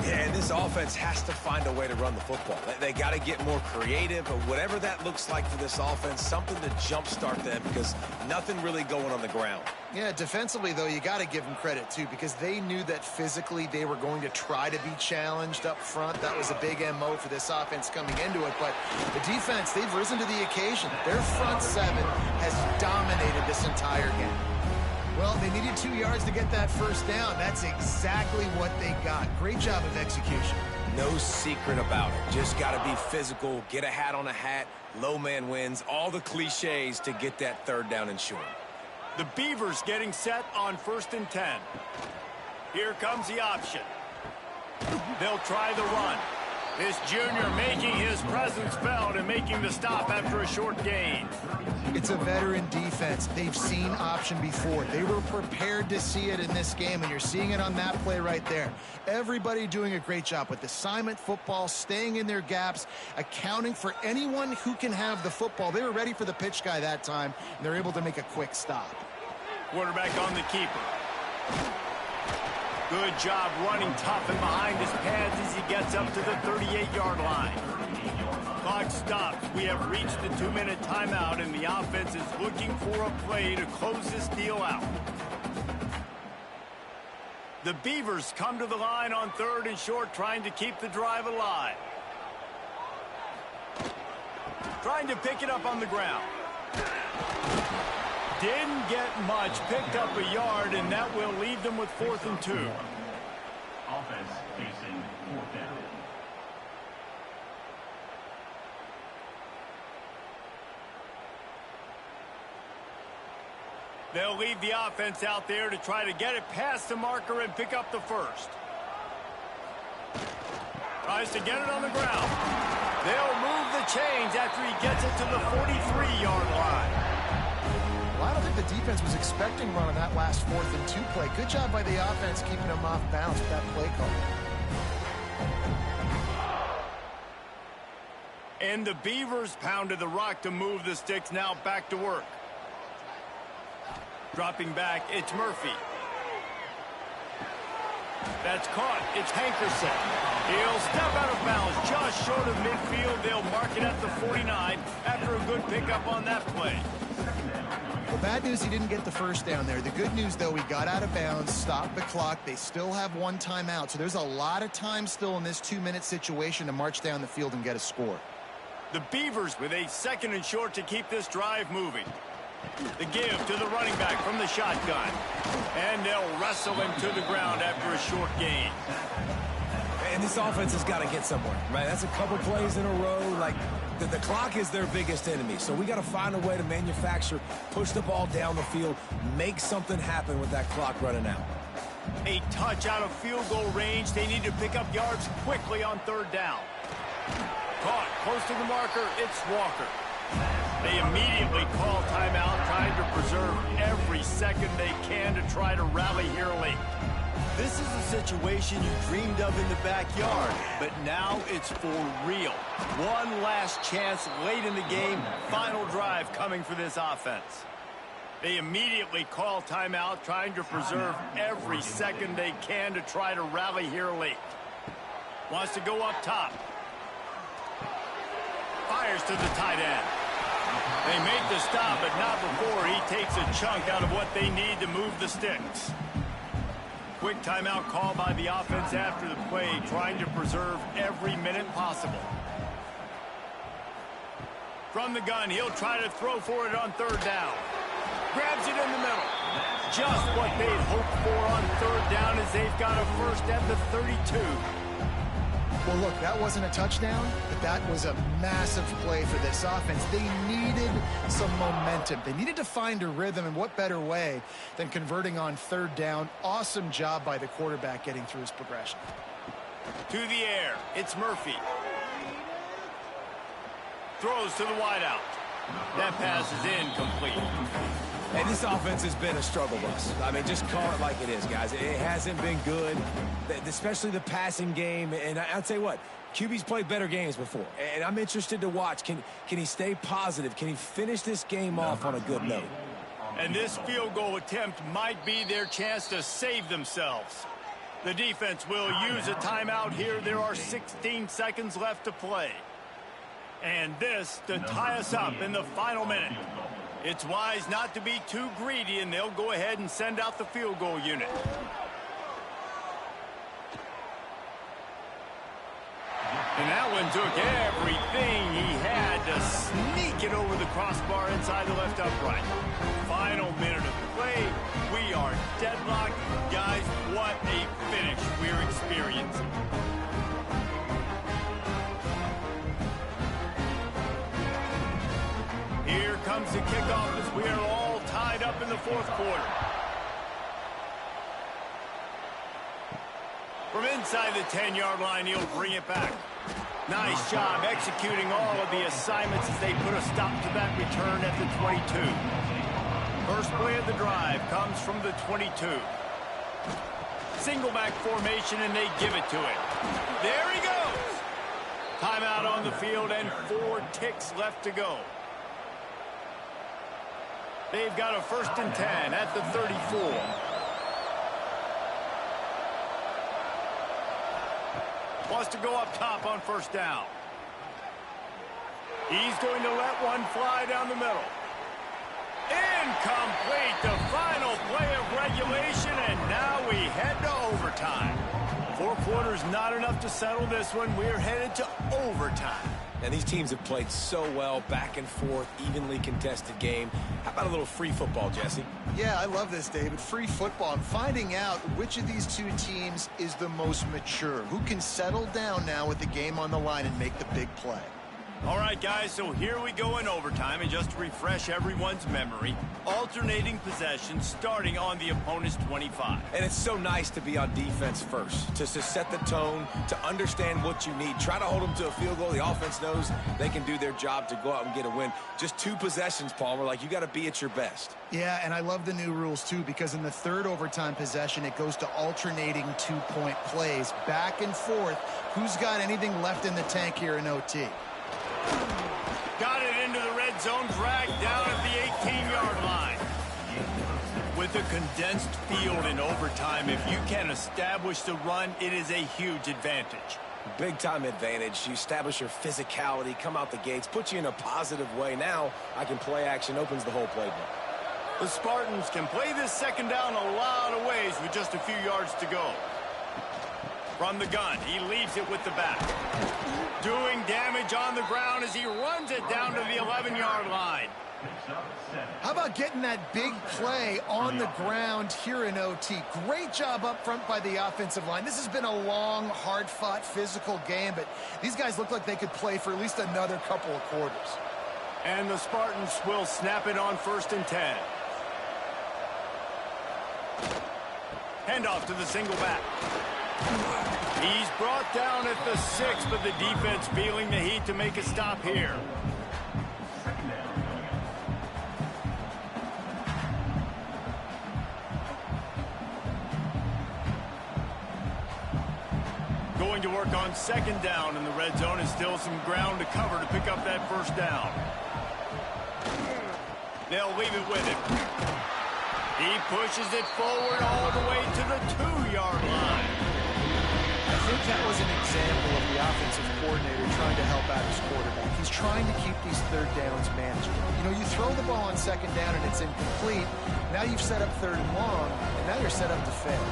Yeah, and this offense has to find a way to run the football. They got to get more creative, or whatever that looks like for this offense, something to jumpstart them, because nothing really going on the ground. Yeah, defensively, though, you got to give them credit, too, because they knew that physically they were going to try to be challenged up front. That was a big MO for this offense coming into it. But the defense, they've risen to the occasion. Their front 7 has dominated this entire game. Well, they needed 2 yards to get that first down. That's exactly what they got. Great job of execution. No secret about it. Just got to be physical, get a hat on a hat, low man wins, all the cliches to get that 3rd down and short. The Beavers getting set on 1st and 10. Here comes the option. They'll try the run. This junior making his presence felt and making the stop after a short gain. It's a veteran defense. They've seen option before. They were prepared to see it in this game, and you're seeing it on that play right there. Everybody doing a great job with assignment football, staying in their gaps, accounting for anyone who can have the football. They were ready for the pitch guy that time, and they're able to make a quick stop. Quarterback on the keeper. Good job running tough and behind his pads as he gets up to the 38-yard line. Clock stops. We have reached the 2-minute timeout, and the offense is looking for a play to close this deal out. The Beavers come to the line on 3rd and short, trying to keep the drive alive. Trying to pick it up on the ground. Didn't get much, picked up a yard, and that will leave them with 4th and 2. Offense facing 4th down. They'll leave the offense out there to try to get it past the marker and pick up the 1st. Tries to get it on the ground. They'll move the chains after he gets it to the 43-yard line. Well, I don't think the defense was expecting run on that last 4th and 2 play. Good job by the offense keeping them off bounds with that play call. And the Beavers pounded the rock to move the sticks. Now back to work. Dropping back, it's Murphy. That's caught. It's Hankerson. He'll step out of bounds just short of midfield. They'll mark it at the 49 after a good pickup on that play. Well, bad news he didn't get the first down there. The good news, though, he got out of bounds, stopped the clock. They still have 1 timeout, so there's a lot of time still in this 2-minute situation to march down the field and get a score. The Beavers with a 2nd and short to keep this drive moving. The give to the running back from the shotgun. And they'll wrestle him to the ground after a short gain. And this offense has got to get somewhere, right? That's a couple plays in a row. Like, the clock is their biggest enemy. So we got to find a way to manufacture, push the ball down the field, make something happen with that clock running out. A touch out of field goal range. They need to pick up yards quickly on 3rd down. Caught close to the marker. It's Walker. They immediately call timeout, trying to preserve every second they can to try to rally here late. This is a situation you dreamed of in the backyard, but now it's for real. One last chance late in the game. Final drive coming for this offense. They immediately call timeout, trying to preserve every second they can to try to rally here late. Wants to go up top. Fires to the tight end. They make the stop, but not before he takes a chunk out of what they need to move the sticks. Quick timeout call by the offense after the play, trying to preserve every minute possible. From the gun, he'll try to throw for it on 3rd down. Grabs it in the middle. Just what they'd hoped for on 3rd down as they've got a first at the 32. Well, look, that wasn't a touchdown, but that was a massive play for this offense. They needed some momentum. They needed to find a rhythm, and what better way than converting on 3rd down. Awesome job by the quarterback getting through his progression. To the air, it's Murphy. Throws to the wideout. That pass is incomplete. And this offense has been a struggle bus. I mean, just call it like it is, guys. It hasn't been good, especially the passing game. And I'll tell you what, QB's played better games before. And I'm interested to watch. Can he stay positive? Can he finish this game off on a good note? And this field goal attempt might be their chance to save themselves. The defense will use a timeout here. There are 16 seconds left to play. And this to tie us up in the final minute. It's wise not to be too greedy, and they'll go ahead and send out the field goal unit. And that one took everything he had to sneak it over the crossbar inside the left upright. Final minute of play. We are deadlocked. Guys, what a finish we're experiencing. Here comes the kickoff as we are all tied up in the 4th quarter. From inside the 10-yard line, he'll bring it back. Nice job executing all of the assignments as they put a stop to that return at the 22. First play of the drive comes from the 22. Single back formation, and they give it to him. There he goes. Timeout on the field and 4 ticks left to go. They've got a 1st and 10 at the 34. Wants to go up top on 1st down. He's going to let one fly down the middle. Incomplete, the final play of regulation, and now we head to overtime. 4 quarters not enough to settle this one. We're headed to overtime. And these teams have played so well, back and forth, evenly contested game. How about a little free football, Jesse? Yeah, I love this, David. Free football. I'm finding out which of these 2 teams is the most mature, who can settle down now with the game on the line and make the big play. All right, guys, so here we go in overtime, and just to refresh everyone's memory, alternating possessions starting on the opponent's 25. And it's so nice to be on defense first, to set the tone, to understand what you need. Try to hold them to a field goal. The offense knows they can do their job to go out and get a win. Just 2 possessions, Palmer, like you got to be at your best. Yeah, and I love the new rules, too, because in the third overtime possession, it goes to alternating 2-point plays, back and forth. Who's got anything left in the tank here in OT? Got it into the red zone, dragged down at the 18-yard line. With a condensed field in overtime, if you can establish the run, it is a huge advantage. Big-time advantage. You establish your physicality, come out the gates, put you in a positive way. Now I can play action, opens the whole playbook. The Spartans can play this second down a lot of ways with just a few yards to go. From the gun, he leaves it with the back. Doing damage on the ground as he runs it down to the 11-yard line. How about getting that big play on the ground here in OT? Great job up front by the offensive line. This has been a long, hard-fought, physical game, but these guys look like they could play for at least another couple of quarters. And the Spartans will snap it on 1st and 10. Handoff to the single back. He's brought down at the 6, but the defense feeling the heat to make a stop here. Going to work on 2nd down in the red zone, and still some ground to cover to pick up that 1st down. They'll leave it with him. He pushes it forward all the way to the 2-yard line. I think that was an example of the offensive coordinator trying to help out his quarterback. He's trying to keep these 3rd downs manageable. You know, you throw the ball on 2nd down and it's incomplete. Now you've set up 3rd and long, and now you're set up to fail.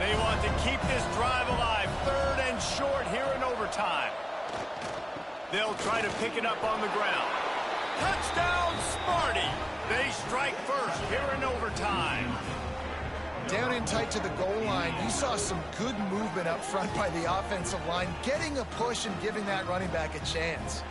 They want to keep this drive alive. 3rd and short here in overtime. They'll try to pick it up on the ground. Touchdown, Sparty! They strike first here in overtime. Down in tight to the goal line, you saw some good movement up front by the offensive line, getting a push and giving that running back a chance.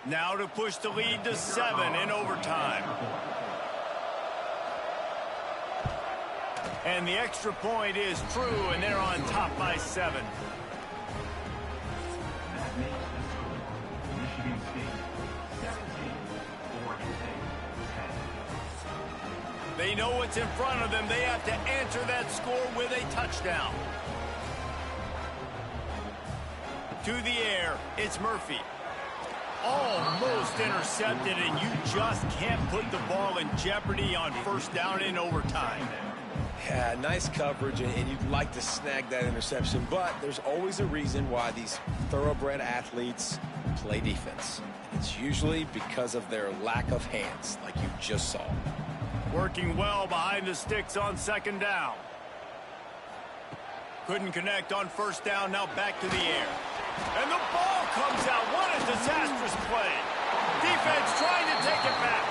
Now to push the lead to 7 in overtime. And the extra point is true, and they're on top by 7. That makes the score Michigan State 17, Oregon State 10. They know what's in front of them. They have to answer that score with a touchdown. To the air, it's Murphy. Almost intercepted, and you just can't put the ball in jeopardy on 1st down in overtime. Yeah, nice coverage, and you'd like to snag that interception, but there's always a reason why these thoroughbred athletes play defense. It's usually because of their lack of hands, like you just saw. Working well behind the sticks on 2nd down. Couldn't connect on 1st down, now back to the air. And the ball comes out. What a disastrous play. Defense trying to take it back.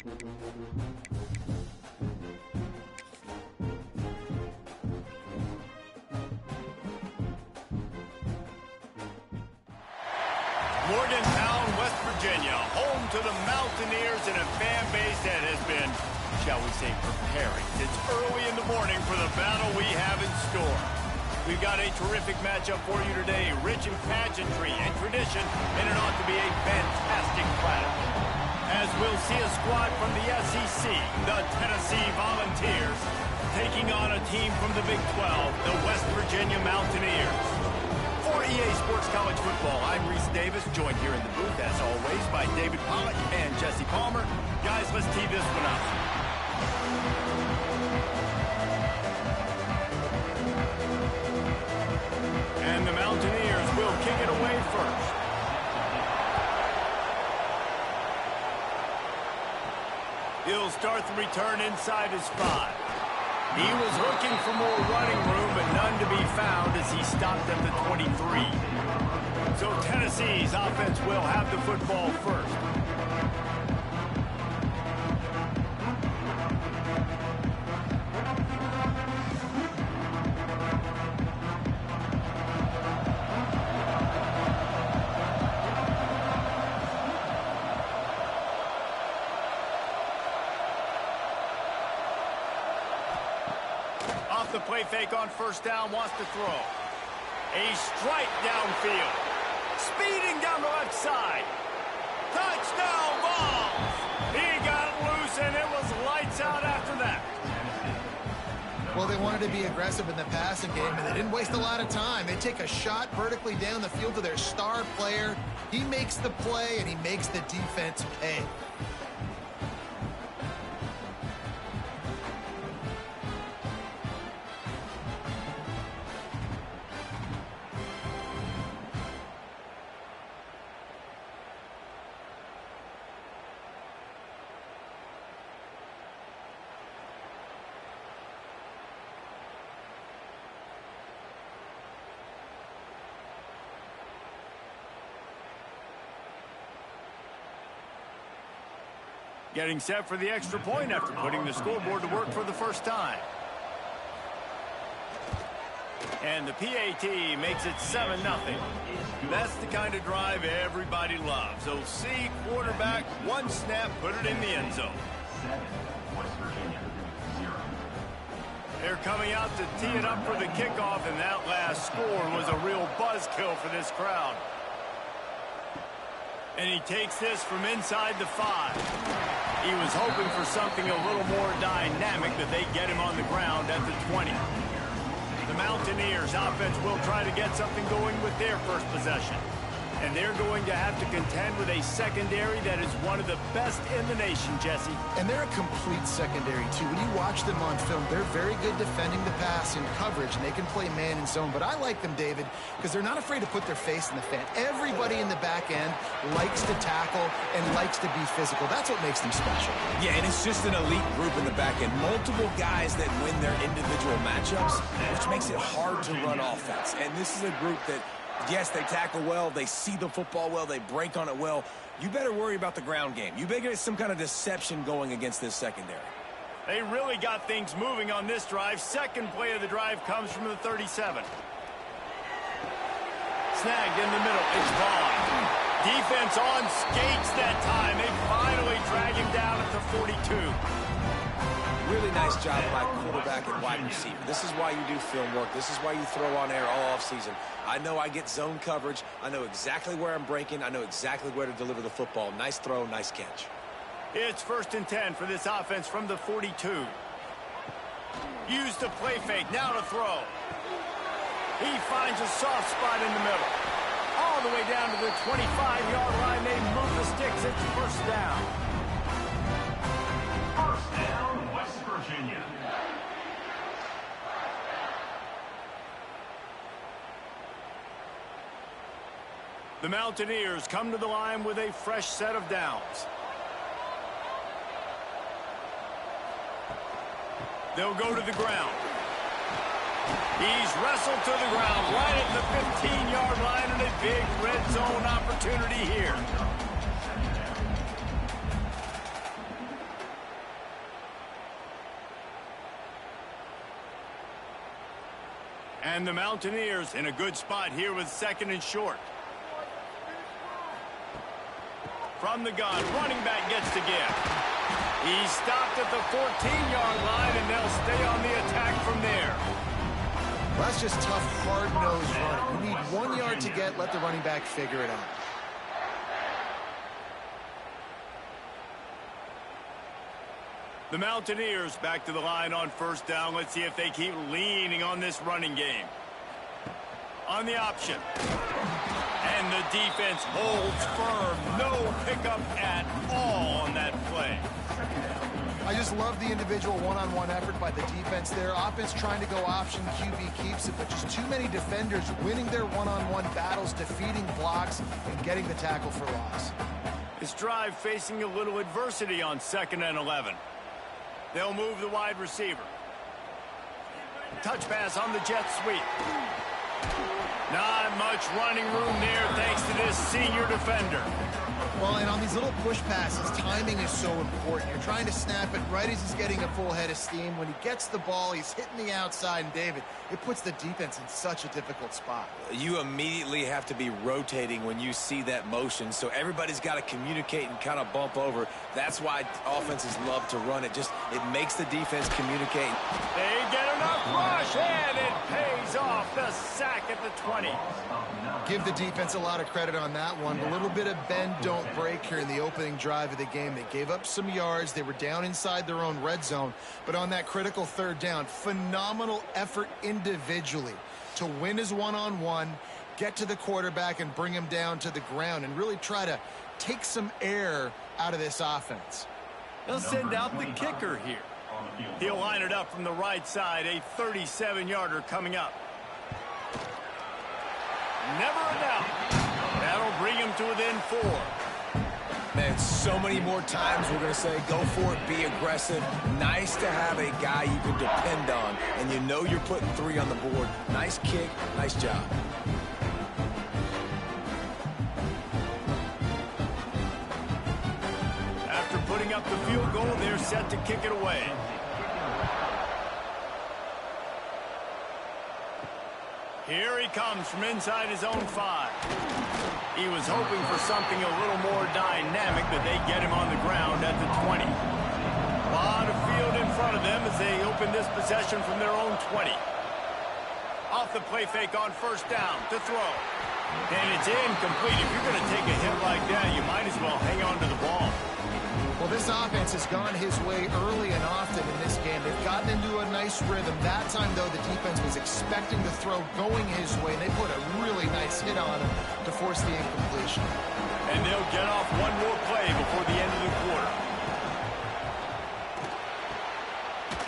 Morgantown, West Virginia, home to the Mountaineers and a fan base that has been, shall we say, preparing since early in the morning for the battle we have in store. We've got a terrific matchup for you today, rich in pageantry and tradition, and it ought to be a fantastic battle. As we'll see a squad from the SEC, the Tennessee Volunteers, taking on a team from the Big 12, the West Virginia Mountaineers. For EA Sports College Football, I'm Reese Davis, joined here in the booth, as always, by David Pollack and Jesse Palmer. Guys, let's tee this one up. And the Mountaineers will kick it away first. He'll start the return inside his 5. He was looking for more running room, but none to be found as he stopped at the 23. So Tennessee's offense will have the football first. Off the play fake on first down, wants to throw. A strike downfield. Speeding down the left side. Touchdown ball. He got loose and it was lights out after that. Well, they wanted to be aggressive in the passing game, and they didn't waste a lot of time. They take a shot vertically down the field to their star player. He makes the play, and he makes the defense pay. Getting set for the extra point after putting the scoreboard to work for the first time. And the PAT makes it 7-0. That's the kind of drive everybody loves. So see, quarterback, one snap, put it in the end zone. 7, West Virginia, 0. They're coming out to tee it up for the kickoff, and that last score was a real buzzkill for this crowd. And he takes this from inside the 5. He was hoping for something a little more dynamic, that they get him on the ground at the 20. The Mountaineers offense will try to get something going with their first possession. And they're going to have to contend with a secondary that is one of the best in the nation, Jesse. And they're a complete secondary, too. When you watch them on film, they're very good defending the pass in coverage, and they can play man and zone. But I like them, David, because they're not afraid to put their face in the fan. Everybody in the back end likes to tackle and likes to be physical. That's what makes them special. Yeah, and it's just an elite group in the back end. Multiple guys that win their individual matchups, which makes it hard to run offense. And this is a group that, yes, they tackle well, they see the football well, they break on it well. You better worry about the ground game. You better get some kind of deception going against this secondary. They really got things moving on this drive. Second play of the drive comes from the 37. Snagged in the middle. It's gone. Defense on skates that time. They finally drag him down at the 42. Really nice job by quarterback and wide receiver. This is why you do film work. This is why you throw on air all offseason. I know I get zone coverage. I know exactly where I'm breaking. I know exactly where to deliver the football. Nice throw, nice catch. It's 1st and 10 for this offense from the 42. Use the play fake. Now to throw. He finds a soft spot in the middle. All the way down to the 25-yard line. They move the sticks. It's first down. First down, West Virginia. The Mountaineers come to the line with a fresh set of downs. They'll go to the ground. He's wrestled to the ground right at the 15-yard line, and a big red zone opportunity here. And the Mountaineers in a good spot here with 2nd and short. From the gun, running back gets to give. He's stopped at the 14-yard line, and they'll stay on the attack from there. Well, that's just tough, hard-nosed running. You need 1 yard to get, let the running back figure it out. The Mountaineers back to the line on 1st down. Let's see if they keep leaning on this running game. On the option. And the defense holds firm. No pickup at all on that play. I just love the individual one-on-one effort by the defense there. Offense trying to go option, QB keeps it, but just too many defenders winning their one-on-one battles, defeating blocks, and getting the tackle for loss. This drive facing a little adversity on 2nd and 11. They'll move the wide receiver. Touch pass on the jet sweep. Not much running room there thanks to this senior defender. Well, and on these little push passes, timing is so important. You're trying to snap it right as he's getting a full head of steam. When he gets the ball, he's hitting the outside, and David, it puts the defense in such a difficult spot. You immediately have to be rotating when you see that motion, so everybody's got to communicate and kind of bump over. That's why offenses love to run it. It makes the defense communicate. They get enough rush, and it pays off. The sack at the 20. Give the defense a lot of credit on that one. A little bit of bend, don't break here in the opening drive of the game. They gave up some yards. They were down inside their own red zone. But on that critical 3rd down, phenomenal effort individually to win his one-on-one, get to the quarterback and bring him down to the ground and really try to take some air out of this offense. They'll send out the kicker here. He'll line it up from the right side, a 37-yarder coming up. Never a doubt. That'll bring him to within 4. Man, so many more times we're going to say, go for it, be aggressive. Nice to have a guy you can depend on, and you know you're putting 3 on the board. Nice kick, nice job. After putting up the field goal, they're set to kick it away. Here he comes from inside his own 5. He was hoping for something a little more dynamic, but they get him on the ground at the 20. A lot of field in front of them as they open this possession from their own 20. Off the play fake on 1st down to throw. And it's incomplete. If you're going to take a hit like that, you might as well hang on to the ball. Well, this offense has gone his way early and often in this game. They've gotten into a nice rhythm. That time, though, the defense was expecting the throw going his way. They put a really nice hit on him to force the incompletion. And they'll get off one more play before the end of the quarter.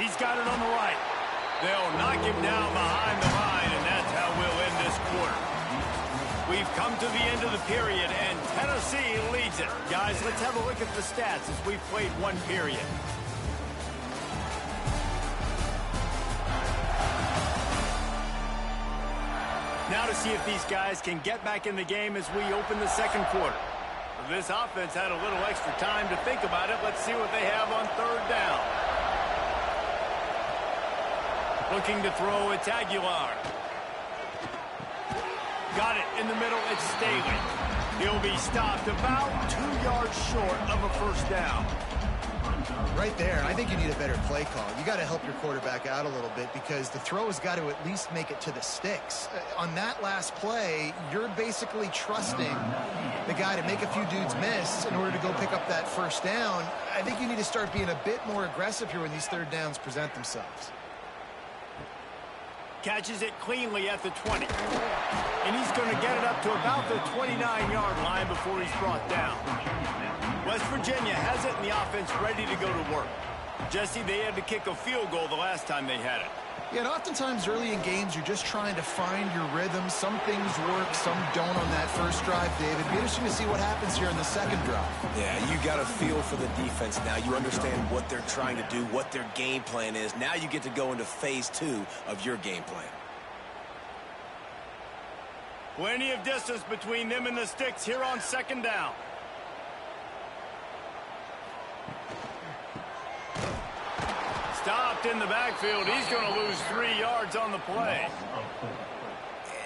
He's got it on the right. They'll knock him down behind the line, and that's how we'll end this quarter. We've come to the end of the period, and Tennessee leads it. Guys, let's have a look at the stats as we've played 1 period. Now to see if these guys can get back in the game as we open the 2nd quarter. This offense had a little extra time to think about it. Let's see what they have on 3rd down. Looking to throw, it's Aguilar. Got it in the middle, it's Staley. He'll be stopped about 2 yards short of a 1st down. Right there, I think you need a better play call. You got to help your quarterback out a little bit because the throw has got to at least make it to the sticks. On that last play, you're basically trusting the guy to make a few dudes miss in order to go pick up that 1st down. I think you need to start being a bit more aggressive here when these 3rd downs present themselves. Catches it cleanly at the 20. And he's going to get it up to about the 29-yard line before he's brought down. West Virginia has it, and the offense ready to go to work. Jesse, they had to kick a field goal the last time they had it. Yeah, and oftentimes early in games, you're just trying to find your rhythm. Some things work, some don't on that 1st drive, David. It'd be interesting to see what happens here in the 2nd drive. Yeah, you got a feel for the defense now. You understand what they're trying to do, what their game plan is. Now you get to go into phase 2 of your game plan. Plenty of distance between them and the sticks here on 2nd down. stopped in the backfield. He's going to lose 3 yards on the play.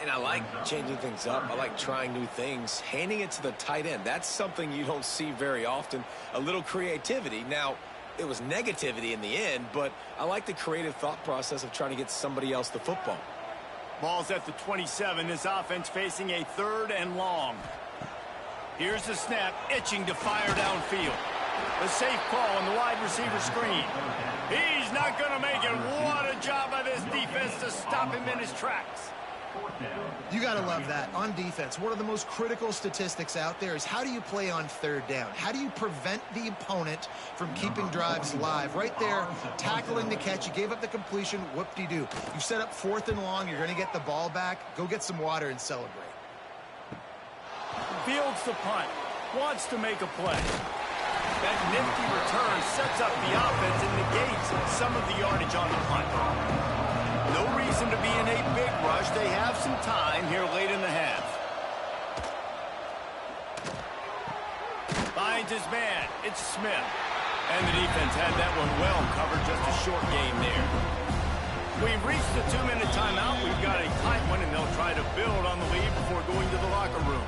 And I like changing things up. I like trying new things. Handing it to the tight end, that's something you don't see very often. A little creativity. Now, it was negativity in the end, but I like the creative thought process of trying to get somebody else the football. Ball's at the 27. This offense facing a 3rd and long. Here's the snap, itching to fire downfield. A safe call on the wide receiver screen. He's not going to make it. What a job by this defense to stop him in his tracks. You got to love that. On defense, one of the most critical statistics out there is how do you play on 3rd down? How do you prevent the opponent from keeping drives alive? Right there, tackling the catch. You gave up the completion. Whoop-de-doo. You set up 4th and long. You're going to get the ball back. Go get some water and celebrate. Fields the punt. Wants to make a play. That nifty return sets up the offense and negates some of the yardage on the punt. No reason to be in a big rush. They have some time here late in the half. Finds his man. It's Smith. And the defense had that one well covered. Just a short game there. We've reached the 2-minute timeout. We've got a tight one, and they'll try to build on the lead before going to the locker room.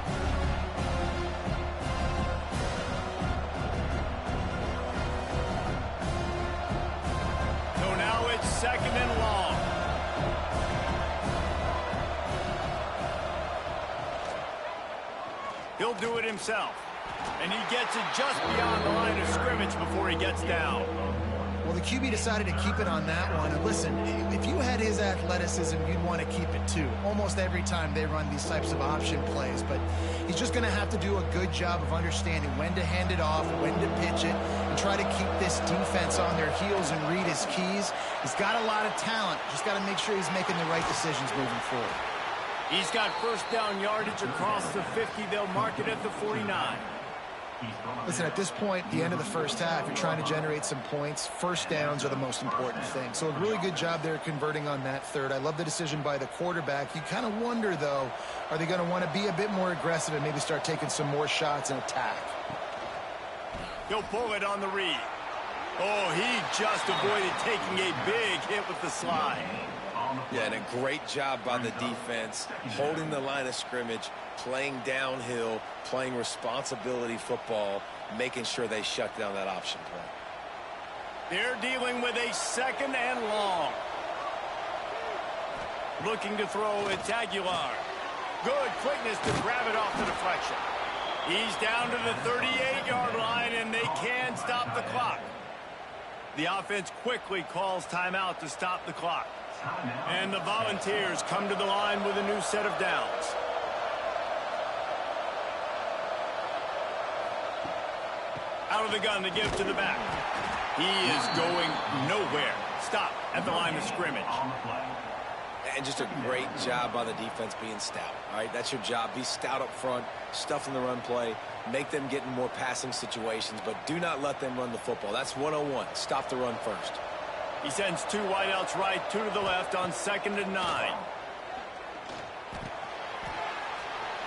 So now it's 2nd and long. He'll do it himself. And he gets it just beyond the line of scrimmage before he gets down. Well, the QB decided to keep it on that one. And listen, if you had his athleticism, you'd want to keep it too. Almost every time they run these types of option plays. But he's just going to have to do a good job of understanding when to hand it off, when to pitch it, and try to keep this defense on their heels and read his keys. He's got a lot of talent. Just got to make sure he's making the right decisions moving forward. He's got 1st down yardage across the 50. They'll mark it at the 49. Listen, at this point, the end of the 1st half, you're trying to generate some points. 1st downs are the most important thing. So a really good job there converting on that 3rd. I love the decision by the quarterback. You kind of wonder, though, are they going to want to be a bit more aggressive and maybe start taking some more shots and attack? He'll pull it on the read. Oh, he just avoided taking a big hit with the slide. Yeah, and a great job by the defense, holding the line of scrimmage, playing downhill, playing responsibility football, making sure they shut down that option play. They're dealing with a 2nd and long. Looking to throw, it's Aguilar. Good quickness to grab it off the deflection. He's down to the 38-yard line, and they can stop the clock. The offense quickly calls timeout to stop the clock. And the Volunteers come to the line with a new set of downs. Out of the gun to give to the back. He is going nowhere. Stop at the line of scrimmage. And just a great job by the defense being stout. All right, that's your job. Be stout up front, stuff in the run play, make them get in more passing situations, but do not let them run the football. That's 101. Stop the run first. He sends 2 wideouts right, 2 to the left on 2nd and 9.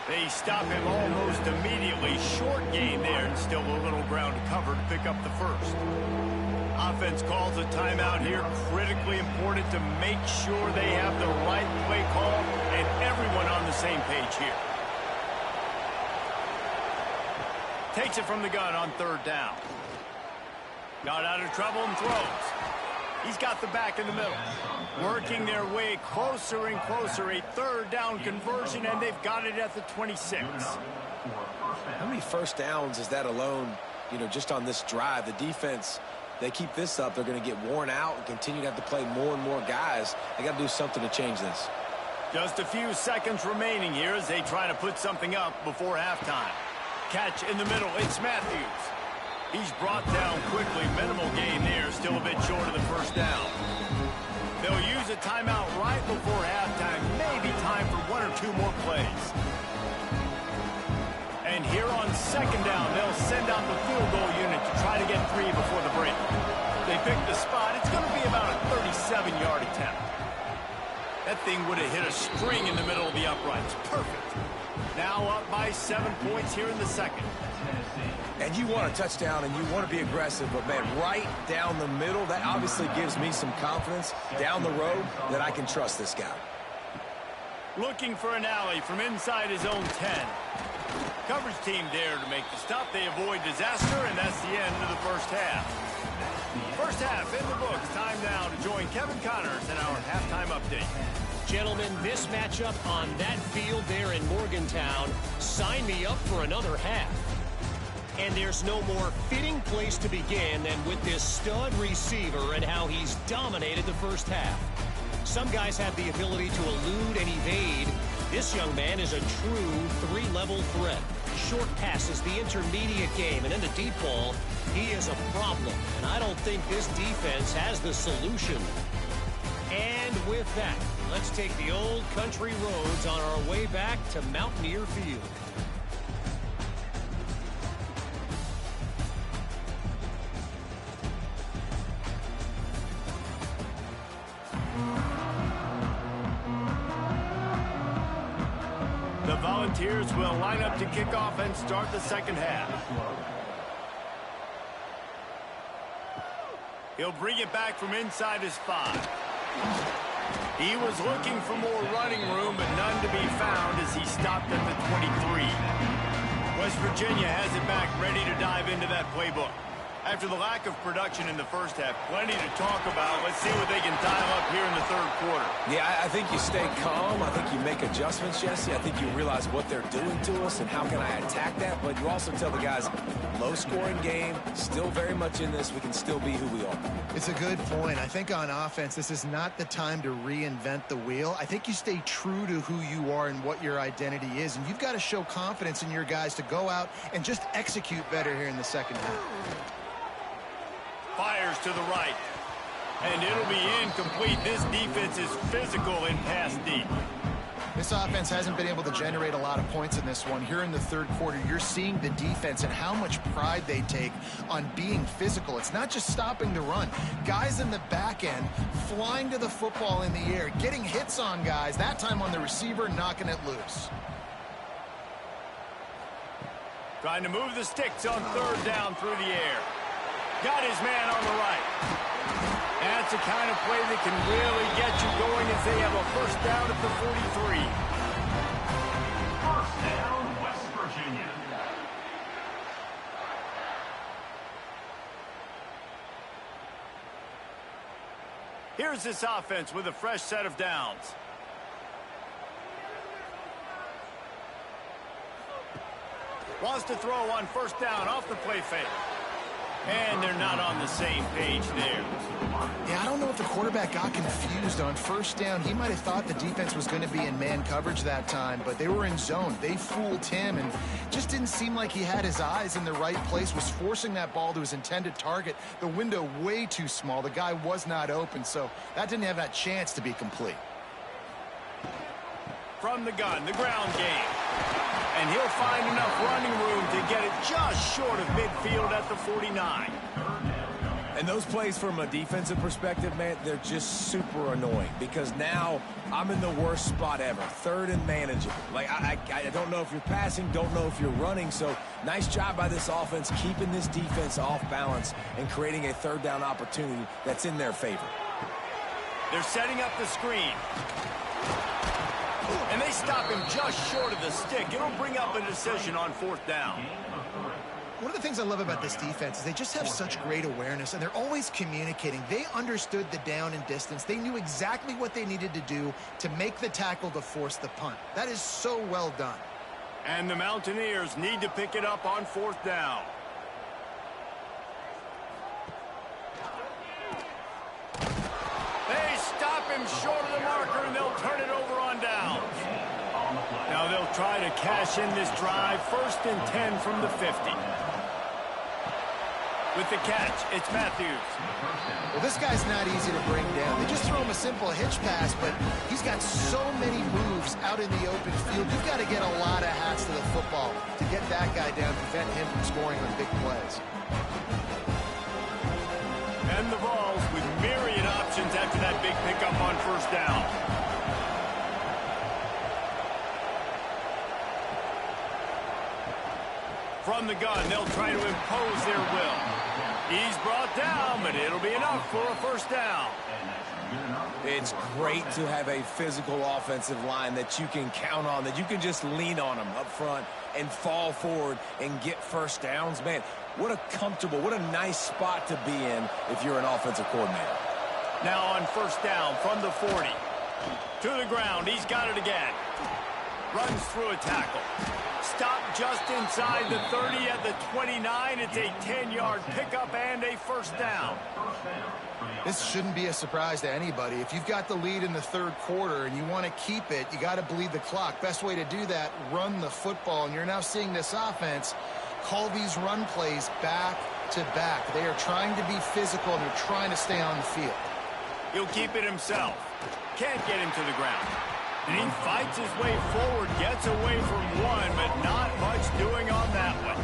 They stop him almost immediately. Short gain there, and still a little ground to cover to pick up the 1st. Offense calls a timeout here. Critically important to make sure they have the right play call and everyone on the same page here. Takes it from the gun on 3rd down. Got out of trouble and throws. He's got the back in the middle. Working their way closer and closer. A 3rd down conversion, and they've got it at the 26. How many 1st downs is that alone, just on this drive? The defense, they keep this up, they're going to get worn out and continue to have to play more and more guys. They got to do something to change this. Just a few seconds remaining here as they try to put something up before halftime. Catch in the middle. It's Matthews. He's brought down quickly. Minimal gain there. Still a bit short of the 1st down. They'll use a timeout right before halftime. Maybe time for 1 or 2 more plays. And here on 2nd down, they'll send out the field goal unit to try to get 3 before the break. They pick the spot. It's going to be about a 37-yard attempt. That thing would have hit a string in the middle of the uprights. Perfect. Now up by 7 points here in the second. And you want a touchdown and you want to be aggressive, but, man, right down the middle, that obviously gives me some confidence down the road that I can trust this guy. Looking for an alley from inside his own 10. Coverage team there to make the stop. They avoid disaster, and that's the end of the first half. First half in the books. Time now to join Kevin Connors in our halftime update. Gentlemen, this matchup on that field there in Morgantown, sign me up for another half. And there's no more fitting place to begin than with this stud receiver and how he's dominated the first half. Some guys have the ability to elude and evade. This young man is a true three-level threat. Short passes, the intermediate game, and in the deep ball, he is a problem. And I don't think this defense has the solution. And with that, let's take the old country roads on our way back to Mountaineer Field. The Volunteers will line up to kick off and start the second half. He'll bring it back from inside his 5. He was looking for more running room, but none to be found as he stopped at the 23. West Virginia has it back, ready to dive into that playbook. After the lack of production in the first half, plenty to talk about. Let's see what they can dial up here in the third quarter. Yeah, I think you stay calm. I think you make adjustments, Jesse. I think you realize what they're doing to us and how can I attack that. But you also tell the guys, low-scoring game, still very much in this. We can still be who we are. It's a good point. I think on offense, this is not the time to reinvent the wheel. I think you stay true to who you are and what your identity is. And you've got to show confidence in your guys to go out and just execute better here in the second half. Fires to the right. And it'll be incomplete. This defense is physical in pass deep. This offense hasn't been able to generate a lot of points in this one. Here in the third quarter, you're seeing the defense and how much pride they take on being physical. It's not just stopping the run. Guys in the back end flying to the football in the air, getting hits on guys, that time on the receiver, knocking it loose. Trying to move the sticks on third down through the air. Got his man on the right. That's the kind of play that can really get you going as they have a first down at the 43. First down, West Virginia. Here's this offense with a fresh set of downs. Wants to throw on first down off the play fake. And they're not on the same page there. Yeah, I don't know if the quarterback got confused on first down. He might have thought the defense was going to be in man coverage that time, but they were in zone. They fooled him and just didn't seem like he had his eyes in the right place, was forcing that ball to his intended target. The window way too small. The guy was not open, so that didn't have that chance to be complete. From the gun, the ground game. And he'll find enough running room to get it just short of midfield at the 49. And those plays from a defensive perspective, man, they're just super annoying because now I'm in the worst spot ever. Third and manageable. Like, I don't know if you're passing, don't know if you're running. So nice job by this offense keeping this defense off balance and creating a third down opportunity that's in their favor. They're setting up the screen. And they stop him just short of the stick. It'll bring up a decision on fourth down. One of the things I love about this defense is they just have such great awareness, and they're always communicating. They understood the down and distance. They knew exactly what they needed to do to make the tackle to force the punt. That is so well done. And the Mountaineers need to pick it up on fourth down. They stop him short of the marker, and they'll turn it over on downs. Now they'll try to cash in this drive. First and 10 from the 50. With the catch, it's Matthews. Well, this guy's not easy to bring down. They just throw him a simple hitch pass, but he's got so many moves out in the open field. You've got to get a lot of hats to the football to get that guy down, prevent him from scoring on big plays. And the Vols with myriad options after that big pickup on first down. From the gun, they'll try to impose their will. He's brought down, but it'll be enough for a first down. It's great to have a physical offensive line that you can count on, that you can just lean on them up front and fall forward and get first downs. Man, what a comfortable, what a nice spot to be in if you're an offensive coordinator. Now on first down from the 40. To the ground, he's got it again. Runs through a tackle. Stopped just inside the 30 at the 29. It's a 10-yard pickup and a first down. This shouldn't be a surprise to anybody. If you've got the lead in the third quarter and you want to keep it, you got to bleed the clock. Best way to do that, run the football. And you're now seeing this offense call these run plays back to back. They are trying to be physical and they're trying to stay on the field. He'll keep it himself. Can't get him to the ground. And he fights his way forward, gets away from one, but not much doing on that one.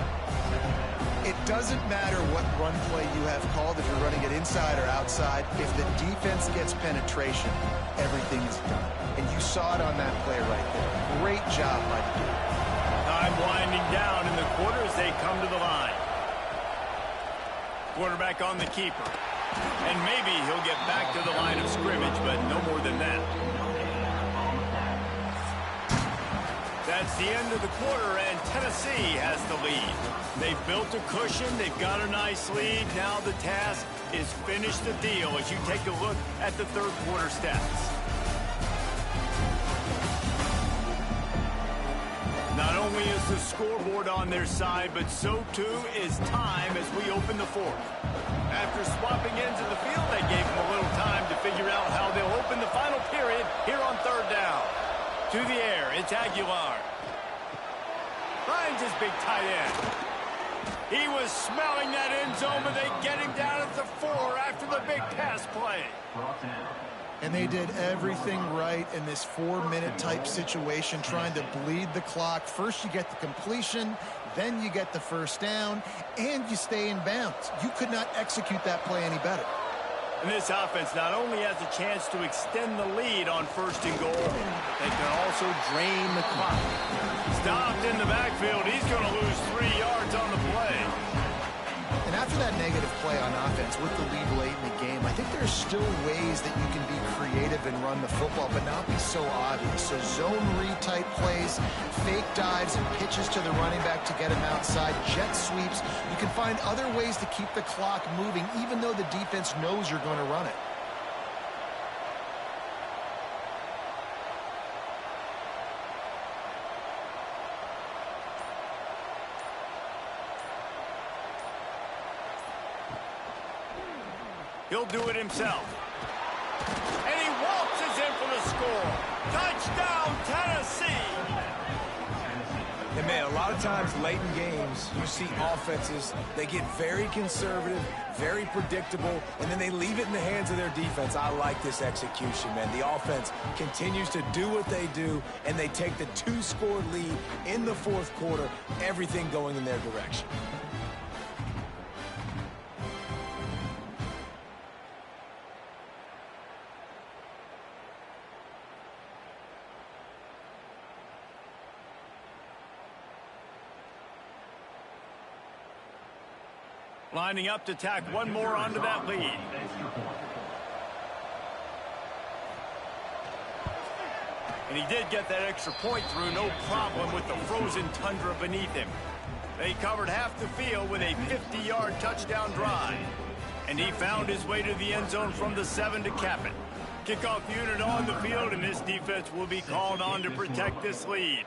It doesn't matter what run play you have called, if you're running it inside or outside. If the defense gets penetration, everything is done. And you saw it on that play right there. Great job by the dude. Time winding down in the quarter as they come to the line. Quarterback on the keeper. And maybe he'll get back to the line of scrimmage, but no more than that. That's the end of the quarter, and Tennessee has the lead. They've built a cushion. They've got a nice lead. Now the task is finish the deal as you take a look at the third quarter stats. Not only is the scoreboard on their side, but so too is time as we open the fourth. After swapping ends of the field, they gave them a little time to figure out how they'll open the final period here on third down. To the air, it's Aguilar. Finds his big tight end. He was smelling that end zone, but they get him down at the 4 after the big pass play. And they did everything right in this 4-minute type situation, trying to bleed the clock. First you get the completion, then you get the first down, and you stay in bounds. You could not execute that play any better. And this offense not only has a chance to extend the lead on first and goal, they can also drain the clock. Stopped in the backfield. He's going to lose 3 yards on the play. And after that negative play on offense with the lead late in the game, I think there's still ways that you can be creative and run the football, but not be so obvious. So zone read type plays, fake dives and pitches to the running back to get him outside, jet sweeps. You can find other ways to keep the clock moving, even though the defense knows you're going to run it. He'll do it himself. And he waltzes in for the score. Touchdown, Tennessee! And, man, a lot of times late in games, you see offenses, they get very conservative, very predictable, and then they leave it in the hands of their defense. I like this execution, man. The offense continues to do what they do, and they take the 2-score lead in the fourth quarter, everything going in their direction. Lining up to tack one more onto that lead. And he did get that extra point through, no problem with the frozen tundra beneath him. They covered half the field with a 50-yard touchdown drive. And he found his way to the end zone from the 7 to cap it. Kickoff unit on the field, and this defense will be called on to protect this lead.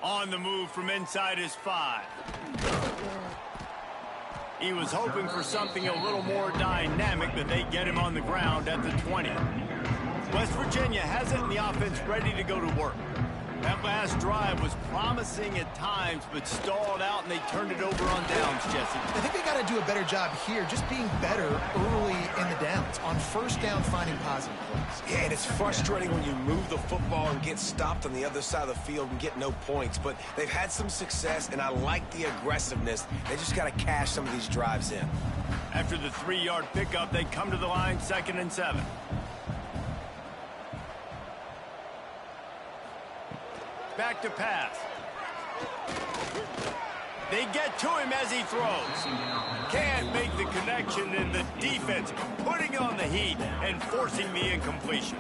On the move from inside his 5. He was hoping for something a little more dynamic, but they get him on the ground at the 20. West Virginia has it in the offense ready to go to work. That last drive was promising at times, but stalled out, and they turned it over on downs, Jesse. I think they got to do a better job here, just being better early in the downs. On first down, finding positive plays. Yeah, and it's frustrating when you move the football and get stopped on the other side of the field and get no points. But they've had some success, and I like the aggressiveness. They just got to cash some of these drives in. After the 3-yard pickup, they come to the line 2nd and 7. Back to pass. They get to him as he throws. Can't make the connection, and the defense putting on the heat and forcing the incompletion.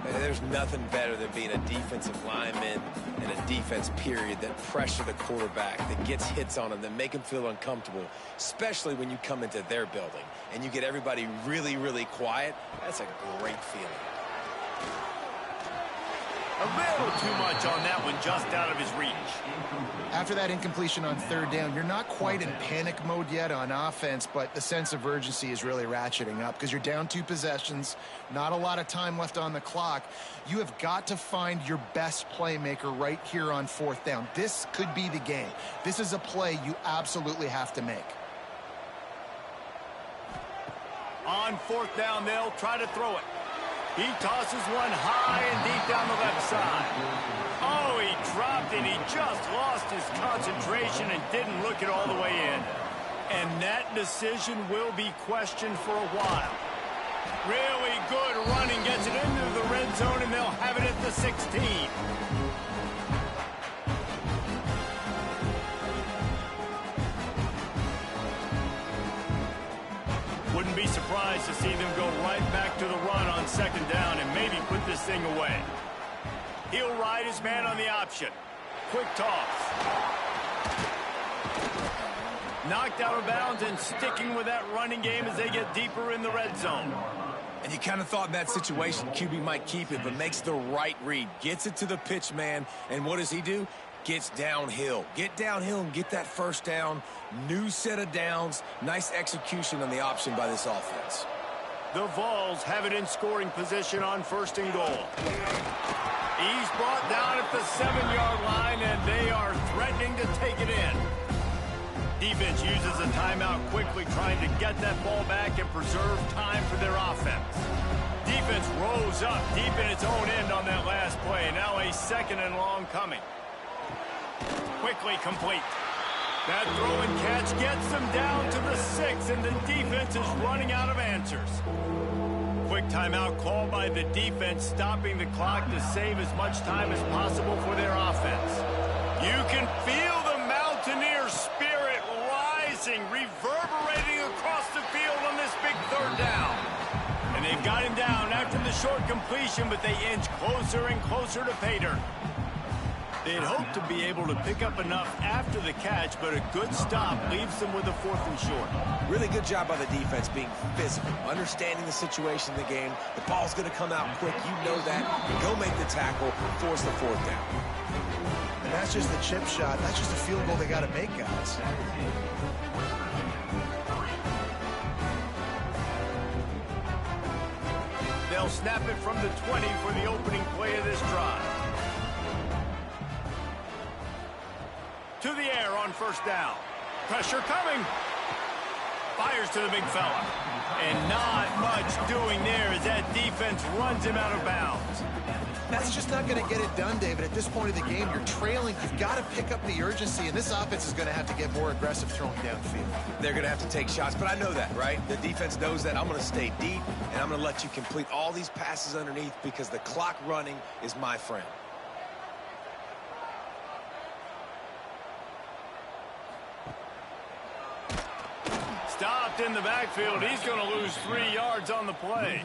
There's nothing better than being a defensive lineman and a defense period that pressure the quarterback, that gets hits on him, that make him feel uncomfortable, especially when you come into their building and you get everybody really, really quiet. That's a great feeling. A little too much on that one, just out of his reach. After that incompletion on third down, you're not quite in panic mode yet on offense, but the sense of urgency is really ratcheting up because you're down 2 possessions, not a lot of time left on the clock. You have got to find your best playmaker right here on fourth down. This could be the game. This is a play you absolutely have to make. On fourth down, they'll try to throw it. He tosses one high and deep down the left side. Oh, he dropped and he just lost his concentration and didn't look it all the way in. And that decision will be questioned for a while. Really good running, gets it into the red zone, and they'll have it at the 16. Wouldn't be surprised to see them go right back to the run on second down and maybe put this thing away. He'll ride his man on the option. Quick toss. Knocked out of bounds and sticking with that running game as they get deeper in the red zone. And you kind of thought in that situation QB might keep it, but makes the right read. Gets it to the pitch man, and what does he do? Gets downhill. Get downhill and get that first down. New set of downs. Nice execution on the option by this offense. The Vols have it in scoring position on first and goal. He's brought down at the 7-yard line, and they are threatening to take it in. Defense uses a timeout quickly, trying to get that ball back and preserve time for their offense. Defense rose up deep in its own end on that last play. Now a second and long coming. Quickly complete. That throw and catch gets them down to the 6, and the defense is running out of answers. Quick timeout called by the defense, stopping the clock to save as much time as possible for their offense. You can feel the Mountaineer spirit rising, reverberating across the field on this big third down. And they've got him down after the short completion, but they inch closer and closer to pay dirt. They'd hoped to be able to pick up enough after the catch, but a good stop leaves them with a 4th and short. Really good job by the defense being physical, understanding the situation in the game. The ball's going to come out quick. You know that. Go make the tackle, force the 4th down. And that's just the chip shot. That's just a field goal they got to make, guys. They'll snap it from the 20 for the opening play of this drive. To the air on first down. Pressure coming. Fires to the big fella. And not much doing there as that defense runs him out of bounds. That's just not going to get it done, David. At this point of the game, you're trailing. You've got to pick up the urgency, and this offense is going to have to get more aggressive throwing downfield. They're going to have to take shots, but I know that, right? The defense knows that. I'm going to stay deep, and I'm going to let you complete all these passes underneath because the clock running is my friend. Stopped in the backfield. He's going to lose 3 yards on the play.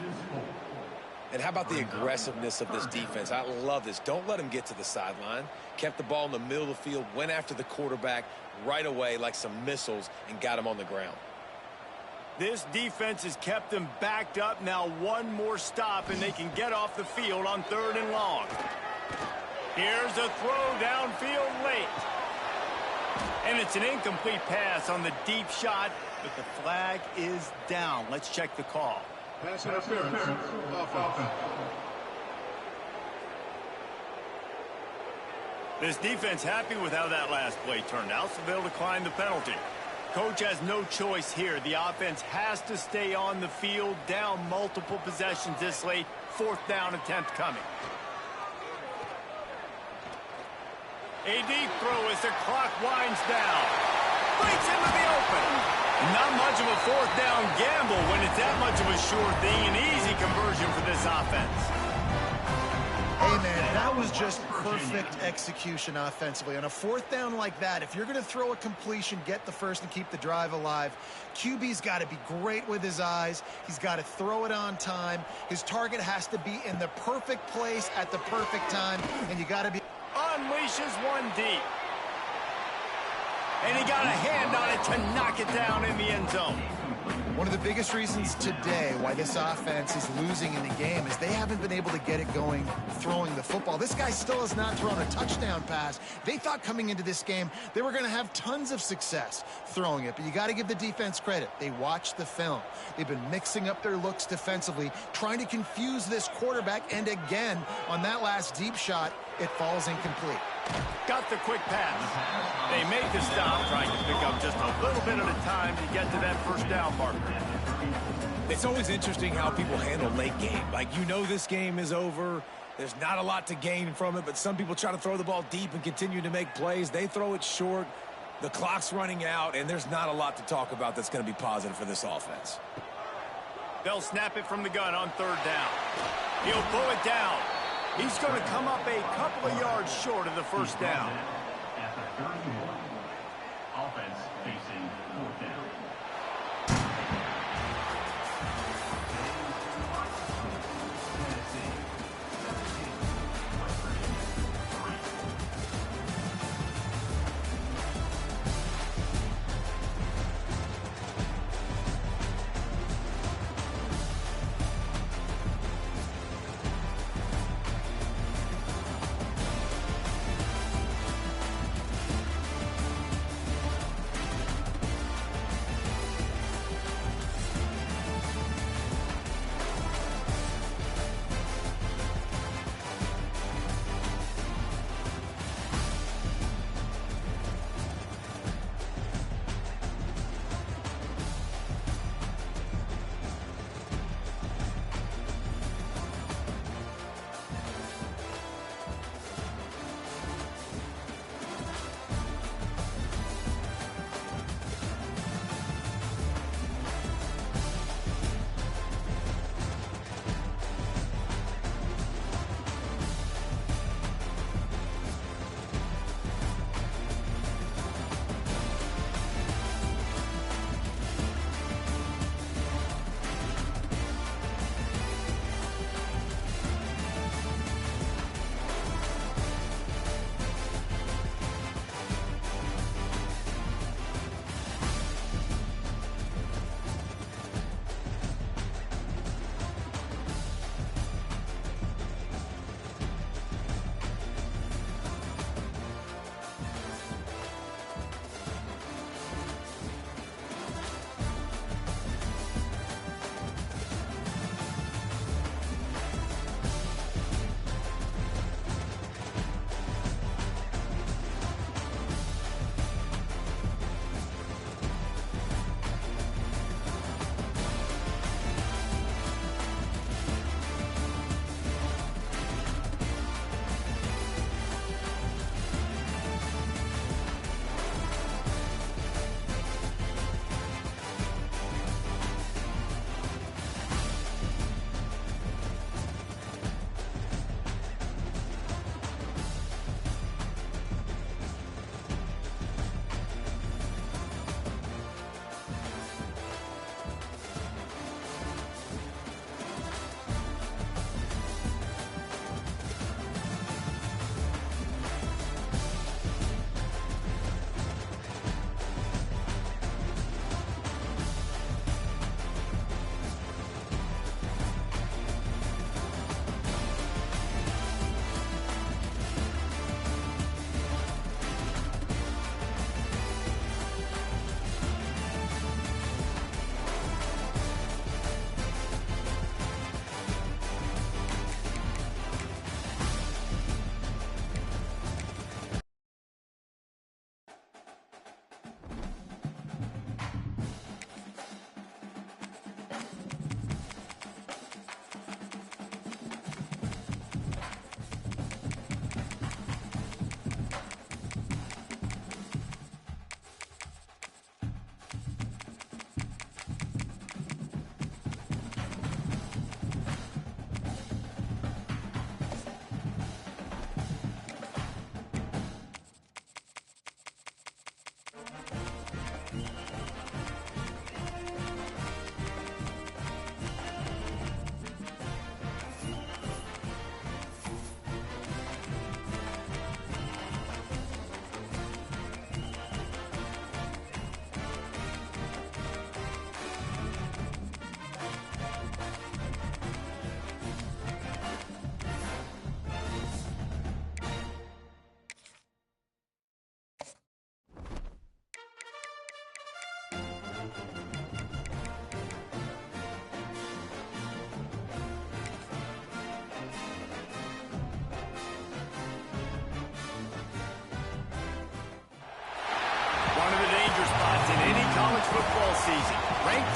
And how about the aggressiveness of this defense? I love this. Don't let him get to the sideline. Kept the ball in the middle of the field, went after the quarterback right away like some missiles and got him on the ground. This defense has kept them backed up. Now one more stop, and they can get off the field on 3rd and long. Here's a throw downfield late. And it's an incomplete pass on the deep shot, but the flag is down. Let's check the call. Pass interference. Offense. This defense happy with how that last play turned out, so they'll decline the penalty. Coach has no choice here. The offense has to stay on the field, down multiple possessions this late. 4th down attempt coming. A deep throw as the clock winds down. Breaks into the open. Not much of a 4th down gamble when it's that much of a sure thing. An easy conversion for this offense. Hey, man, that was just perfect execution offensively. On a fourth down like that, if you're going to throw a completion, get the first and keep the drive alive, QB's got to be great with his eyes. He's got to throw it on time. His target has to be in the perfect place at the perfect time, and you got to be... Unleashes one deep. And he got a hand on it to knock it down in the end zone. One of the biggest reasons today why this offense is losing in the game is they haven't been able to get it going throwing the football. This guy still has not thrown a touchdown pass. They thought coming into this game they were going to have tons of success throwing it, but you got to give the defense credit. They watched the film. They've been mixing up their looks defensively, trying to confuse this quarterback, and again, on that last deep shot, it falls incomplete. Got the quick pass. They make the stop, trying to pick up just a little bit at a time to get to that first down marker. It's always interesting how people handle late game. Like, you know this game is over. There's not a lot to gain from it, but some people try to throw the ball deep and continue to make plays. They throw it short. The clock's running out, and there's not a lot to talk about that's going to be positive for this offense. They'll snap it from the gun on third down. He'll pull it down. He's going to come up a couple of yards short of the first down. At the 31, offense facing fourth down.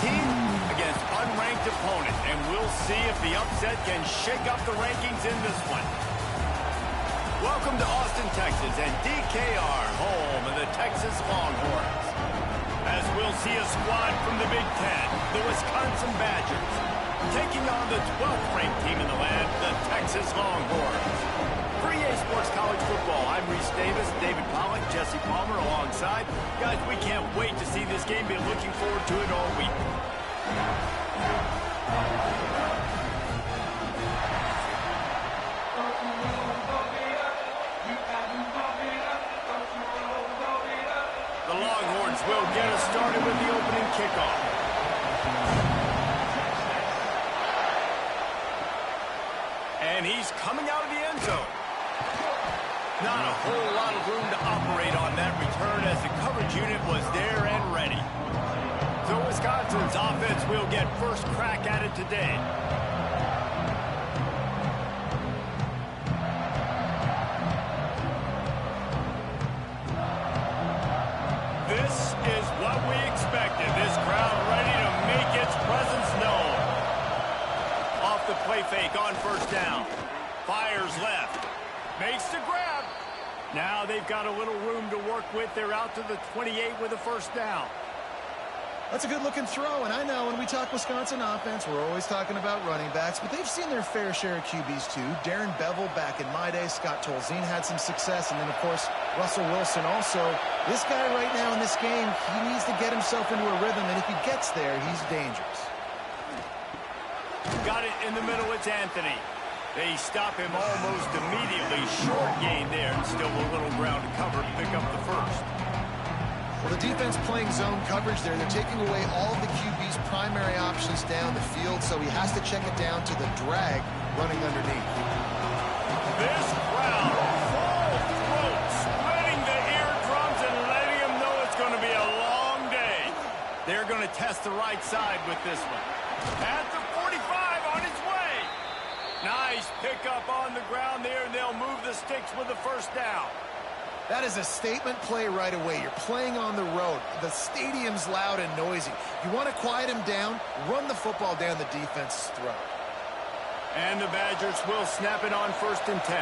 team against unranked opponent, and we'll see if the upset can shake up the rankings in this one. Welcome to Austin, Texas, and DKR, home of the Texas Longhorns. As we'll see a squad from the Big Ten, the Wisconsin Badgers, taking on the 12th ranked team in the land, the Texas Longhorns. For EA Sports College Football, I'm Reese Davis, David Pollack, Jesse Palmer alongside. Guys, we can't wait to see this game. Been looking forward to it all week. The Longhorns will get us started with the opening kickoff. And he's coming out of the end zone. Not a whole lot of room to operate on that return as the coverage unit was there and ready. So Wisconsin's offense will get first crack at it today. This is what we expected. This crowd ready to make its presence known. Off the play fake on first down. Fires left. Makes the grab. Now they've got a little room to work with. They're out to the 28 with a first down. That's a good-looking throw, and I know when we talk Wisconsin offense, we're always talking about running backs, but they've seen their fair share of QBs too. Darren Bevel back in my day, Scott Tolzien had some success, and then, of course, Russell Wilson also. This guy right now in this game, he needs to get himself into a rhythm, and if he gets there, he's dangerous. Got it in the middle. It's Anthony. They stop him almost immediately. Short gain there, and still a little ground to cover to pick up the first. Well, the defense playing zone coverage there. They're taking away all of the QB's primary options down the field, so he has to check it down to the drag running underneath. This crowd, full throat, splitting the eardrums and letting him know it's going to be a long day. They're going to test the right side with this one. At the 45 on its way. Nice pickup on the ground there, and they'll move the sticks with the first down. That is a statement play right away. You're playing on the road. The stadium's loud and noisy. You want to quiet him down, run the football down the defense's throat. And the Badgers will snap it on 1st and 10.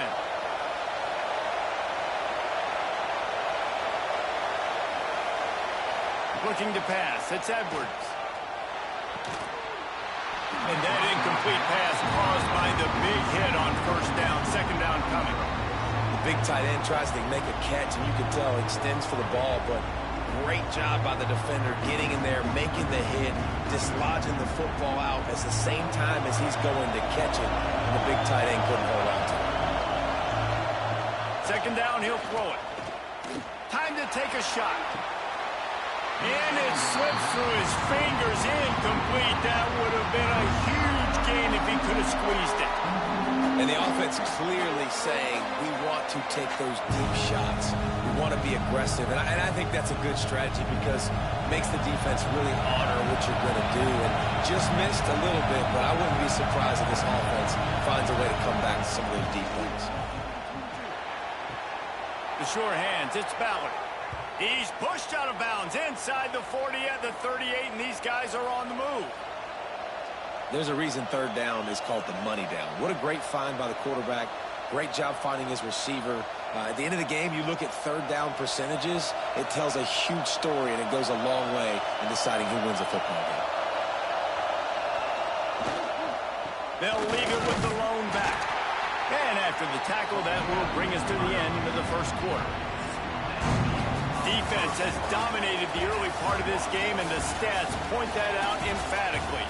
Looking to pass. It's Edwards. And that incomplete pass caused by the big hit on first down. Second down coming. The big tight end tries to make a catch, and you can tell extends for the ball, but great job by the defender getting in there, making the hit, dislodging the football out at the same time as he's going to catch it, and the big tight end couldn't hold on to it. Second down, he'll throw it. Time to take a shot. And it slips through his fingers, incomplete. That would have been a huge gain if he could have squeezed it. And the offense clearly saying, we want to take those deep shots. We want to be aggressive. And I think that's a good strategy because it makes the defense really honor what you're going to do. And just missed a little bit, but I wouldn't be surprised if this offense finds a way to come back to some of those deep ones. The sure hands, it's Ballard. He's pushed out of bounds inside the 40 at the 38, and these guys are on the move. There's a reason third down is called the money down. What a great find by the quarterback. Great job finding his receiver. At the end of the game, you look at third down percentages. It tells a huge story, and it goes a long way in deciding who wins a football game. They'll leave it with the lone back. And after the tackle, that will bring us to the end of the first quarter. Defense has dominated the early part of this game, and the stats point that out emphatically.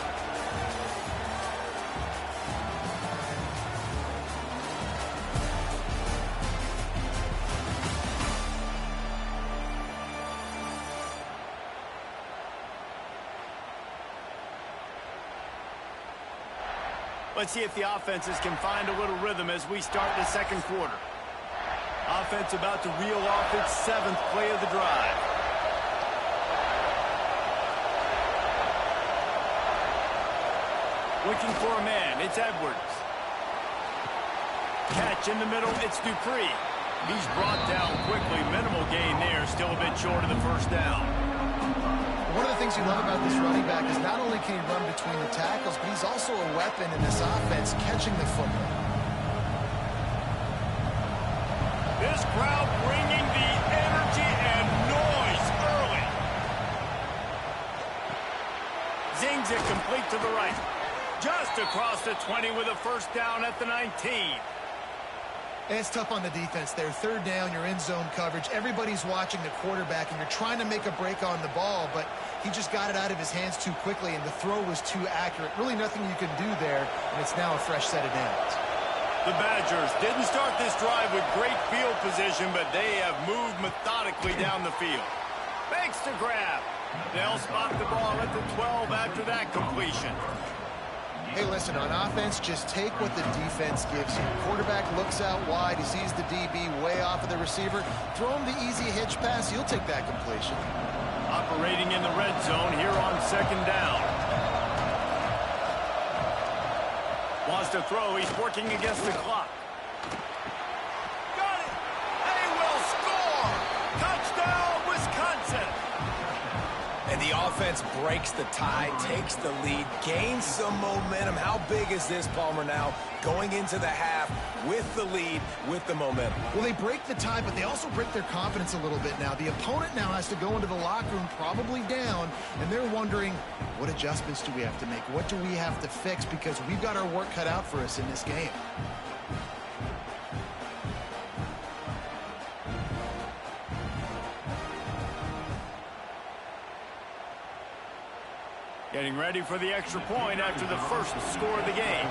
Let's see if the offenses can find a little rhythm as we start the second quarter. Offense about to reel off its 7th play of the drive. Looking for a man, it's Edwards. Catch in the middle, it's Dupree. He's brought down quickly, minimal gain there, still a bit short of the first down. One of the things things you love about this running back is not only can he run between the tackles, but he's also a weapon in this offense catching the football. This crowd bringing the energy and noise early. Zings it complete to the right. Just across the 20 with a first down at the 19. It's tough on the defense there. Third down, you're in zone coverage. Everybody's watching the quarterback, and you're trying to make a break on the ball, but he just got it out of his hands too quickly, and the throw was too accurate. Really nothing you can do there, and it's now a fresh set of downs. The Badgers didn't start this drive with great field position, but they have moved methodically down the field. Makes the grab. They'll spot the ball at the 12 after that completion. Hey, listen, on offense, just take what the defense gives you. Quarterback looks out wide. He sees the DB way off of the receiver. Throw him the easy hitch pass. You'll take that completion. Operating in the red zone here on second down. Wants to throw. He's working against the clock. Got it. They will score. Touchdown, Wisconsin. And the offense breaks the tie, takes the lead, gains some momentum. How big is this, Palmer, now going into the half with the lead, with the momentum? Well, they break the tie, but they also break their confidence a little bit now. The opponent now has to go into the locker room probably down, and they're wondering, what adjustments do we have to make? What do we have to fix? Because we've got our work cut out for us in this game. Getting ready for the extra point after the first score of the game.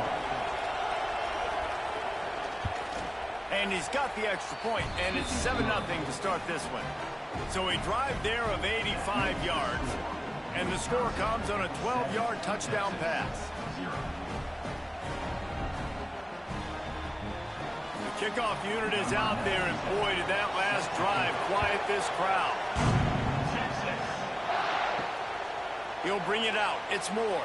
And he's got the extra point, and it's 7-0 to start this one. So a drive there of 85 yards, and the score comes on a 12-yard touchdown pass. The kickoff unit is out there, and boy, did that last drive quiet this crowd. He'll bring it out. It's Moore.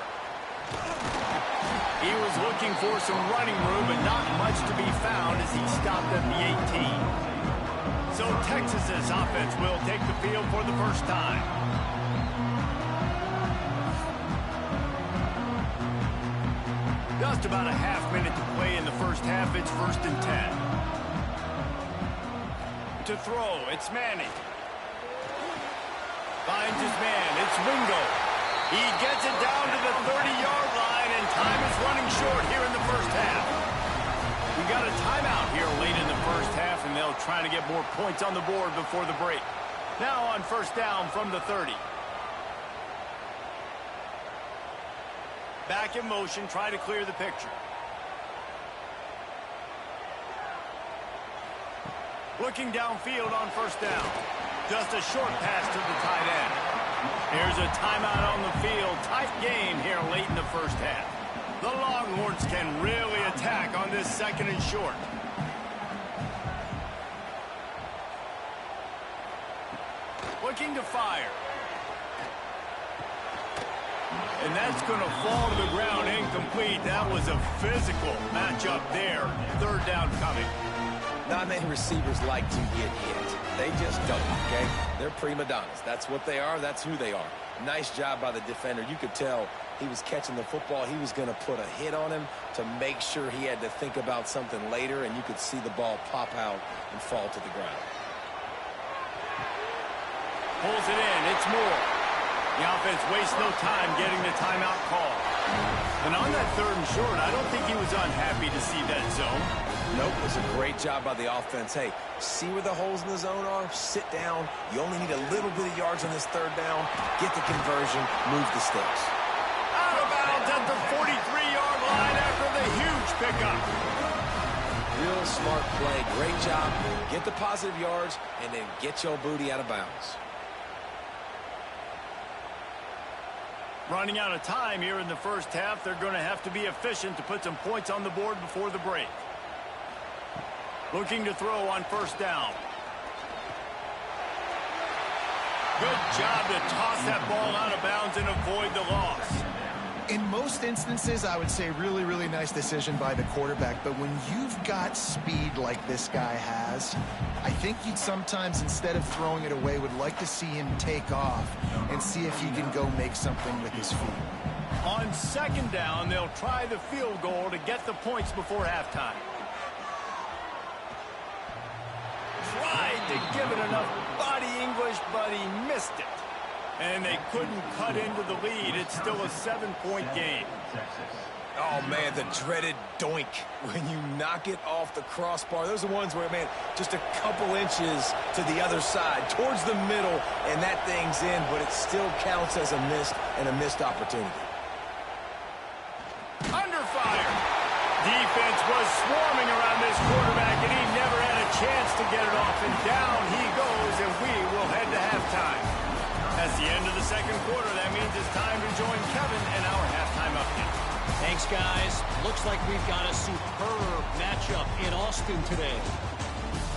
He was looking for some running room, but not much to be found as he stopped at the 18. So Texas's offense will take the field for the first time. Just about a half minute to play in the first half. It's 1st and 10. To throw, it's Manning. Finds his man. It's Wingo. He gets it down to the 30-yard line, and time is running short here in the first half. We got a timeout here late in the first half, and they'll try to get more points on the board before the break. Now on first down from the 30. Back in motion, try to clear the picture. Looking downfield on first down. Just a short pass to the tight end. Here's a timeout on the field. Tight game here late in the first half. The Longhorns can really attack on this 2nd and short. Looking to fire. And that's going to fall to the ground incomplete. That was a physical matchup there. 3rd down coming. Not many receivers like to get hit. They just don't, okay? They're prima donnas. That's what they are. That's who they are. Nice job by the defender. You could tell he was catching the football. He was going to put a hit on him to make sure he had to think about something later, and you could see the ball pop out and fall to the ground. Pulls it in. It's Moore. The offense wastes no time getting the timeout call. And on that 3rd and short, I don't think he was unhappy to see that zone. Nope, it was a great job by the offense. Hey, see where the holes in the zone are? Sit down. You only need a little bit of yards on this 3rd down. Get the conversion. Move the sticks. Out of bounds at the 43-yard line after the huge pickup. Real smart play. Great job. Get the positive yards, and then get your booty out of bounds. Running out of time here in the first half. They're going to have to be efficient to put some points on the board before the break. Looking to throw on first down. Good job to toss that ball out of bounds and avoid the loss. In most instances, I would say really, really nice decision by the quarterback. But when you've got speed like this guy has, I think you'd sometimes, instead of throwing it away, would like to see him take off and see if he can go make something with his feet. On second down, they'll try the field goal to get the points before halftime. Tried to give it enough body English, but he missed it. And they couldn't cut into the lead. It's still a 7-point game. Oh, man, the dreaded doink when you knock it off the crossbar. Those are the ones where, man, just a couple inches to the other side, towards the middle, and that thing's in, but it still counts as a missed opportunity. Under fire. Defense was swarming around this quarterback, and he never had a chance to get it off. And down he goes, and we will head to halftime. That's the end of the second quarter. That means it's time to join Kevin in our halftime update. Thanks, guys. Looks like we've got a superb matchup in Austin today.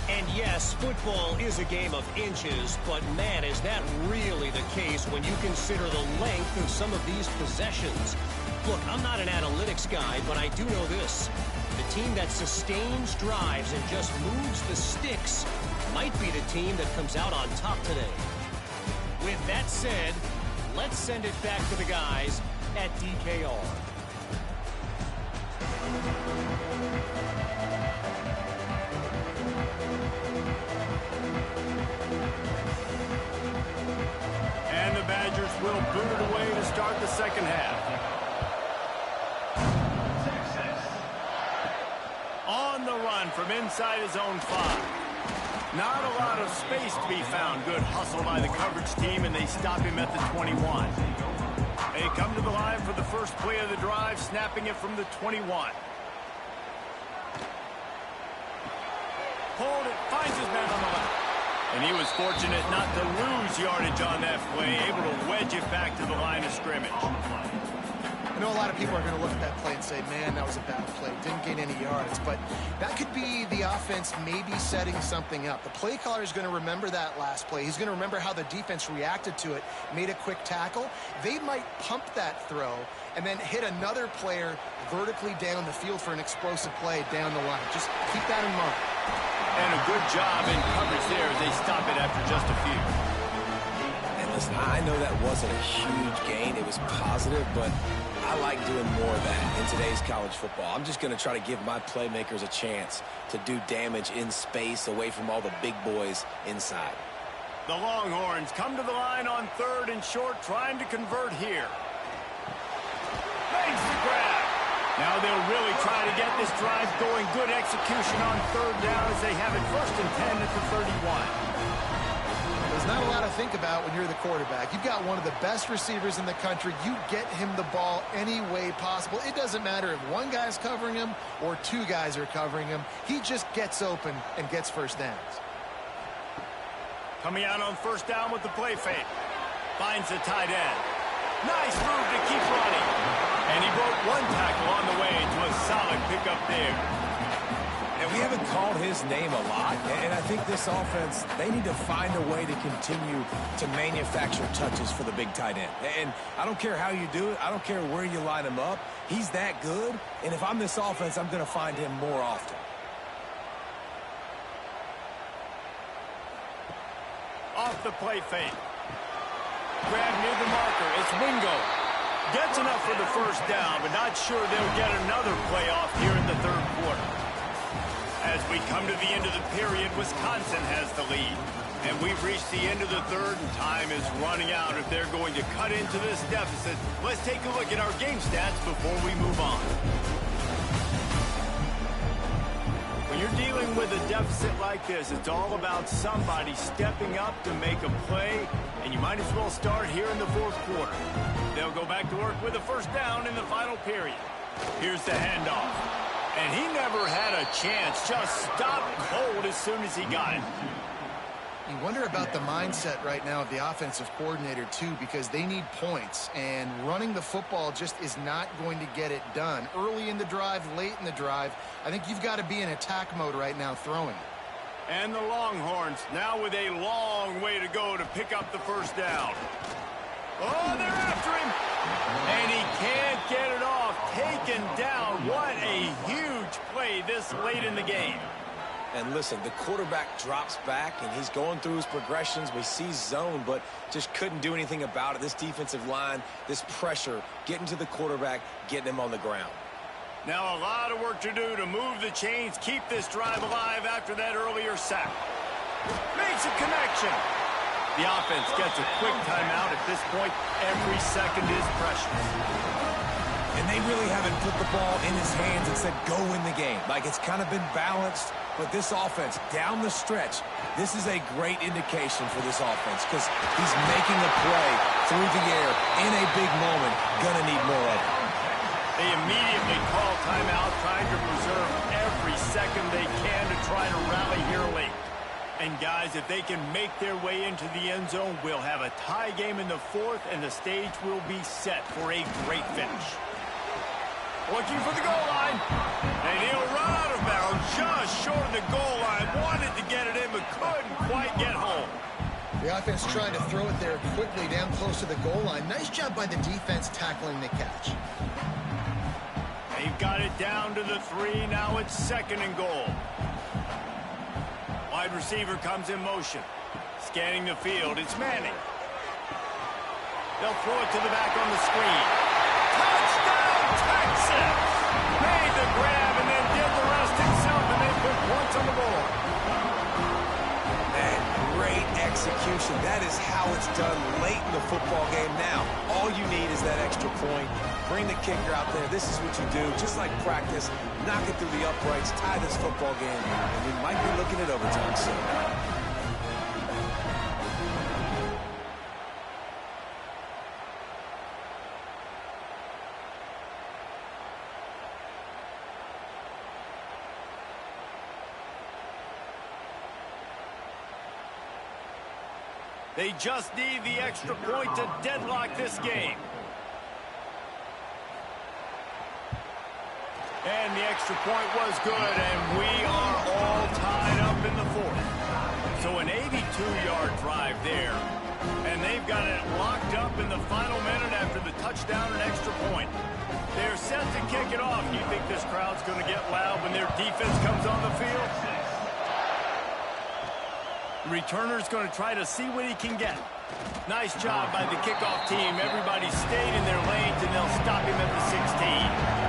And yes, football is a game of inches, but man, is that really the case when you consider the length of some of these possessions. Look, I'm not an analytics guy, but I do know this. The team that sustains drives and just moves the sticks might be the team that comes out on top today. With that said, let's send it back to the guys at DKR. And the Badgers will boot it away to start the second half. On the run from inside his own 5. Not a lot of space to be found. Good hustle by the coverage team, and they stop him at the 21. They come to the line for the first play of the drive, snapping it from the 21. Pulled it, finds his man on the left. And he was fortunate not to lose yardage on that play, able to wedge it back to the line of scrimmage. I know a lot of people are going to look at that play and say, man, that was a bad play. Didn't gain any yards. But that could be the offense maybe setting something up. The play caller is going to remember that last play. He's going to remember how the defense reacted to it, made a quick tackle. They might pump that throw and then hit another player vertically down the field for an explosive play down the line. Just keep that in mind. And a good job in coverage there as they stop it after just a few. And listen, I know that wasn't a huge gain. It was positive, but I like doing more of that in today's college football. I'm just going to try to give my playmakers a chance to do damage in space away from all the big boys inside. The Longhorns come to the line on 3rd and short, trying to convert here. Makes the grab. Now they'll really try to get this drive going. Good execution on 3rd down as they have it 1st and 10 at the 31. There's not a lot to think about when you're the quarterback. You've got one of the best receivers in the country. You get him the ball any way possible. It doesn't matter if one guy's covering him or 2 guys are covering him. He just gets open and gets first downs. Coming out on 1st down with the play fake. Finds the tight end. Nice move to keep running. And he broke one tackle on the way to a solid pickup there. And we haven't called his name a lot, and I think this offense, they need to find a way to continue to manufacture touches for the big tight end. And I don't care how you do it. I don't care where you line him up. He's that good, and if I'm this offense, I'm going to find him more often. Off the play fake. Grab near the marker. It's Wingo. Gets enough for the 1st down, but not sure they'll get another play off here in the 3rd quarter. As we come to the end of the period, Wisconsin has the lead. And we've reached the end of the 3rd, and time is running out if they're going to cut into this deficit. Let's take a look at our game stats before we move on. When you're dealing with a deficit like this, it's all about somebody stepping up to make a play, and you might as well start here in the 4th quarter. They'll go back to work with a 1st down in the final period. Here's the handoff. And he never had a chance. Just stopped cold as soon as he got it. You wonder about the mindset right now of the offensive coordinator, too, because they need points, and running the football just is not going to get it done. Early in the drive, late in the drive, I think you've got to be in attack mode right now throwing. And the Longhorns now with a long way to go to pick up the 1st down. Oh, they're after him. And he can't play this late in the game. And listen, the quarterback drops back, and he's going through his progressions. We see zone, but just couldn't do anything about it. This defensive line, this pressure, getting to the quarterback, getting him on the ground. Now a lot of work to do to move the chains, keep this drive alive after that earlier sack. Makes a connection. The offense gets a quick timeout. At this point, every second is precious. And they really haven't put the ball in his hands and said, go win the game. Like, it's kind of been balanced, but this offense, down the stretch, this is a great indication for this offense because he's making a play through the air in a big moment. Gonna need more of it. They immediately call timeout, trying to preserve every second they can to try to rally here late. And guys, if they can make their way into the end zone, we'll have a tie game in the fourth, and the stage will be set for a great finish. Looking for the goal line. And he'll run out of bounds just short of the goal line. Wanted to get it in, but couldn't quite get home. The offense trying to throw it there quickly down close to the goal line. Nice job by the defense tackling the catch. They've got it down to the 3. Now it's 2nd and goal. Wide receiver comes in motion. Scanning the field. It's Manning. They'll throw it to the back on the screen. Touchdown, Texas! Made the grab and then did the rest himself, and they put points on the board. And great execution. That is how it's done late in the football game. Now, all you need is that extra point. Bring the kicker out there. This is what you do. Just like practice, knock it through the uprights, tie this football game, and we might be looking at overtime soon. They just need the extra point to deadlock this game. And the extra point was good, and we are all tied up in the fourth. So an 82-yard drive there, and they've got it locked up in the final minute after the touchdown and extra point. They're set to kick it off. You think this crowd's going to get loud when their defense comes on the field? The returner's going to try to see what he can get. Nice job by the kickoff team. Everybody stayed in their lanes, and they'll stop him at the 16.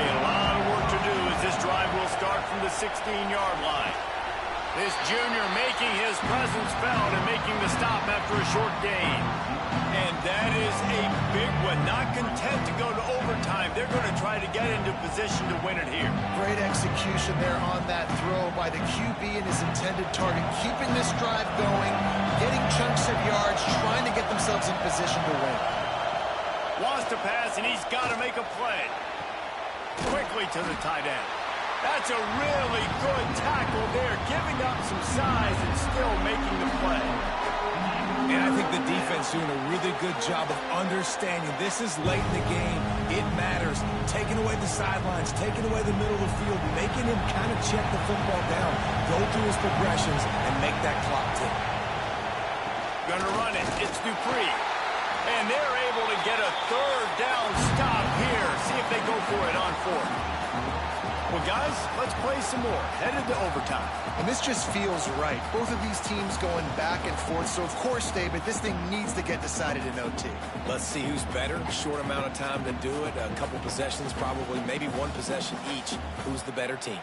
A lot of work to do as this drive will start from the 16-yard line. This junior making his presence felt and making the stop after a short gain. And that is a big one. Not content to go to overtime. They're going to try to get into position to win it here. Great execution there on that throw by the QB and his intended target. Keeping this drive going, getting chunks of yards, trying to get themselves in position to win. Wants to pass, and he's got to make a play. Quickly to the tight end. That's a really good tackle there, giving up some size and still making the play. And I think the defense doing a really good job of understanding this is late in the game. It matters. Taking away the sidelines, taking away the middle of the field, making him kind of check the football down, go through his progressions, and make that clock tick. Gonna run it. It's Dupree. And they're able to get a 3rd down stop here. See if they go for it on 4th. Well, guys, let's play some more. Headed to overtime. And this just feels right. Both of these teams going back and forth. So, of course, David, this thing needs to get decided in OT. Let's see who's better. Short amount of time to do it. A couple possessions, probably maybe one possession each. Who's the better team?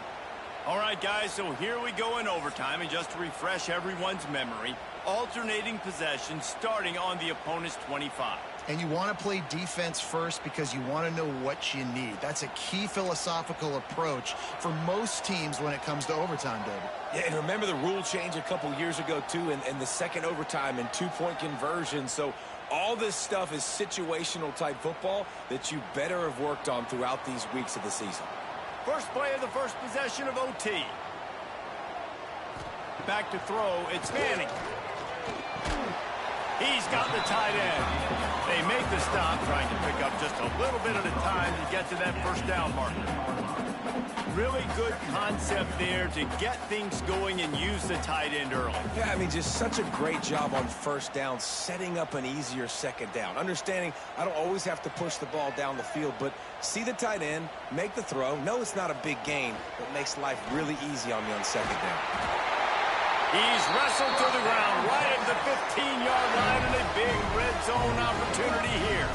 All right, guys, so here we go in overtime. And just to refresh everyone's memory, alternating possessions starting on the opponent's 25. And you want to play defense first because you want to know what you need. That's a key philosophical approach for most teams when it comes to overtime, David. Yeah, and remember the rule change a couple years ago, too, and the second overtime and 2-point conversion. So all this stuff is situational type football that you better have worked on throughout these weeks of the season. First play of the first possession of OT. Back to throw, it's Manning. He's got the tight end. They make the stop, trying to pick up just a little bit at a time to get to that first down marker. Really good concept there to get things going and use the tight end early. Yeah, I mean, just such a great job on first down, setting up an easier second down. Understanding I don't always have to push the ball down the field, but see the tight end, make the throw. No, it's not a big gain, but makes life really easy on me on second down. He's wrestled to the ground right at the 15-yard line, and a big red zone opportunity here.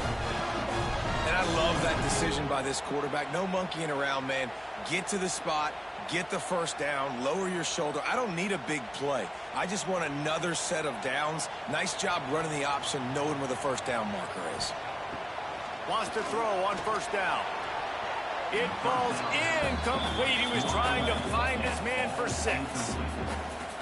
And I love that decision by this quarterback. No monkeying around, man. Get to the spot, get the first down, lower your shoulder. I don't need a big play. I just want another set of downs. Nice job running the option, knowing where the first down marker is. Wants to throw on first down. It falls incomplete. He was trying to find his man for 6.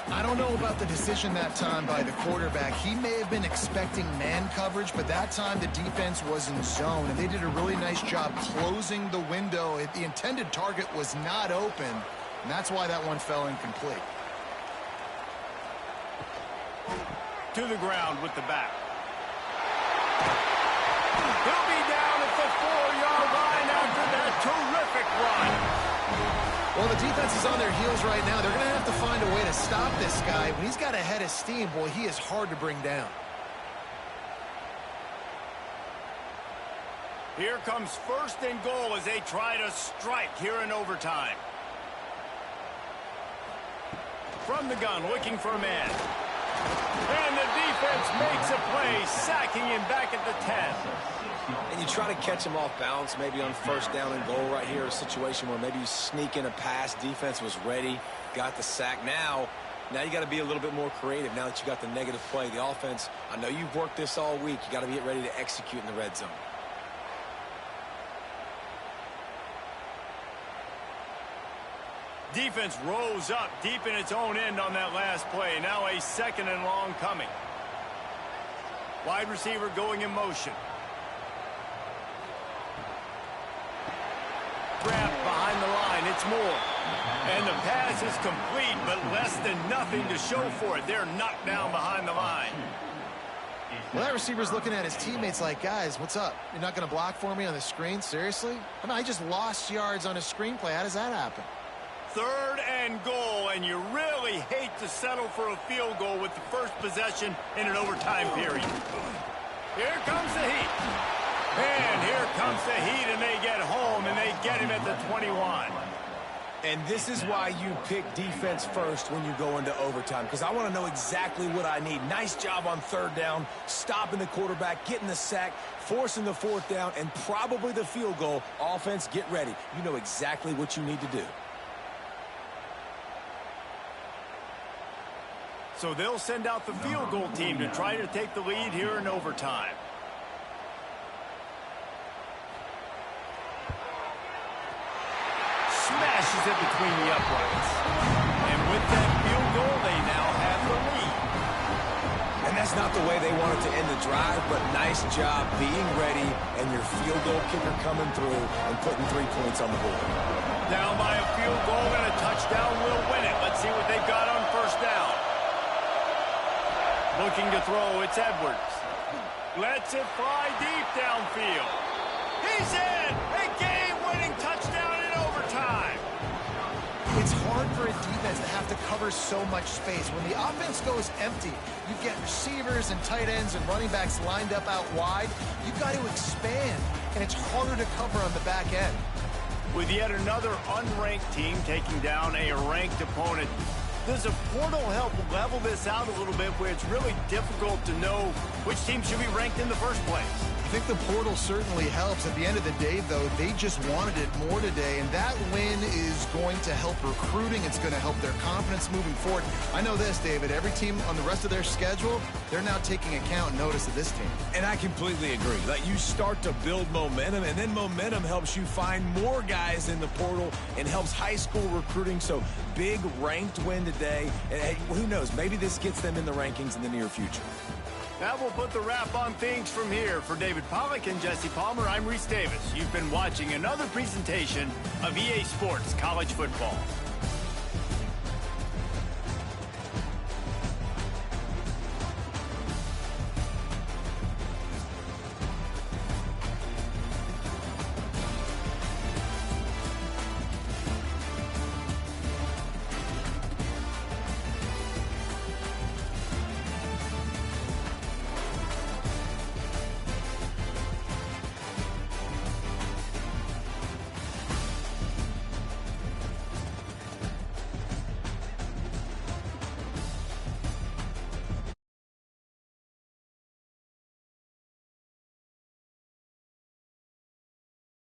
I don't know about the decision that time by the quarterback. He may have been expecting man coverage, but that time the defense was in zone, and they did a really nice job closing the window. The intended target was not open, and that's why that one fell incomplete. To the ground with the back. He'll be down at the 4-yard line after that terrific run. Well, the defense is on their heels right now. They're going to have to find a way to stop this guy. When he's got a head of steam, boy, he is hard to bring down. Here comes first and goal as they try to strike here in overtime. From the gun, looking for a man. And the defense makes a play, sacking him back at the 10. And you try to catch him off balance, maybe on first down and goal right here, a situation where maybe you sneak in a pass, defense was ready, got the sack. Now you got to be a little bit more creative now that you got the negative play. The offense, I know you've worked this all week. You got to get ready to execute in the red zone. Defense rose up deep in its own end on that last play. Now a 2nd and long coming. Wide receiver going in motion. Grabbed behind the line. It's Moore. And the pass is complete, but less than nothing to show for it. They're knocked down behind the line. Well, that receiver's looking at his teammates like, guys, what's up? You're not going to block for me on the screen? Seriously? I mean, I just lost yards on a screenplay. How does that happen? 3rd and goal, and you really hate to settle for a field goal with the first possession in an overtime period. Here comes the heat. And here comes the heat, and they get home, and they get him at the 21. And this is why you pick defense first when you go into overtime, because I want to know exactly what I need. Nice job on 3rd down, stopping the quarterback, getting the sack, forcing the 4th down, and probably the field goal. Offense, get ready. You know exactly what you need to do. So they'll send out the field goal team to try to take the lead here in overtime. Smashes it between the uprights. And with that field goal, they now have the lead. And that's not the way they wanted to end the drive, but nice job being ready and your field goal kicker coming through and putting 3 points on the board. Down by a field goal and a touchdown will win it. Let's see what they've got on first down. Looking to throw, it's Edwards. Lets it fly deep downfield. He's in! A game-winning touchdown in overtime. It's hard for a defense to have to cover so much space. When the offense goes empty, you get receivers and tight ends and running backs lined up out wide. You've got to expand, and it's harder to cover on the back end. With yet another unranked team taking down a ranked opponent, does a portal help level this out a little bit where it's really difficult to know which team should be ranked in the first place? I think the portal certainly helps. At the end of the day, though, they just wanted it more today, and that win is going to help recruiting. It's going to help their confidence moving forward. I know this, David. Every team on the rest of their schedule, they're now taking account and notice of this team. And I completely agree. Like, you start to build momentum, and then momentum helps you find more guys in the portal and helps high school recruiting. So big ranked win today. And hey, who knows? Maybe this gets them in the rankings in the near future. That will put the wrap on things from here. For David Pollack and Jesse Palmer, I'm Reese Davis. You've been watching another presentation of EA Sports College Football.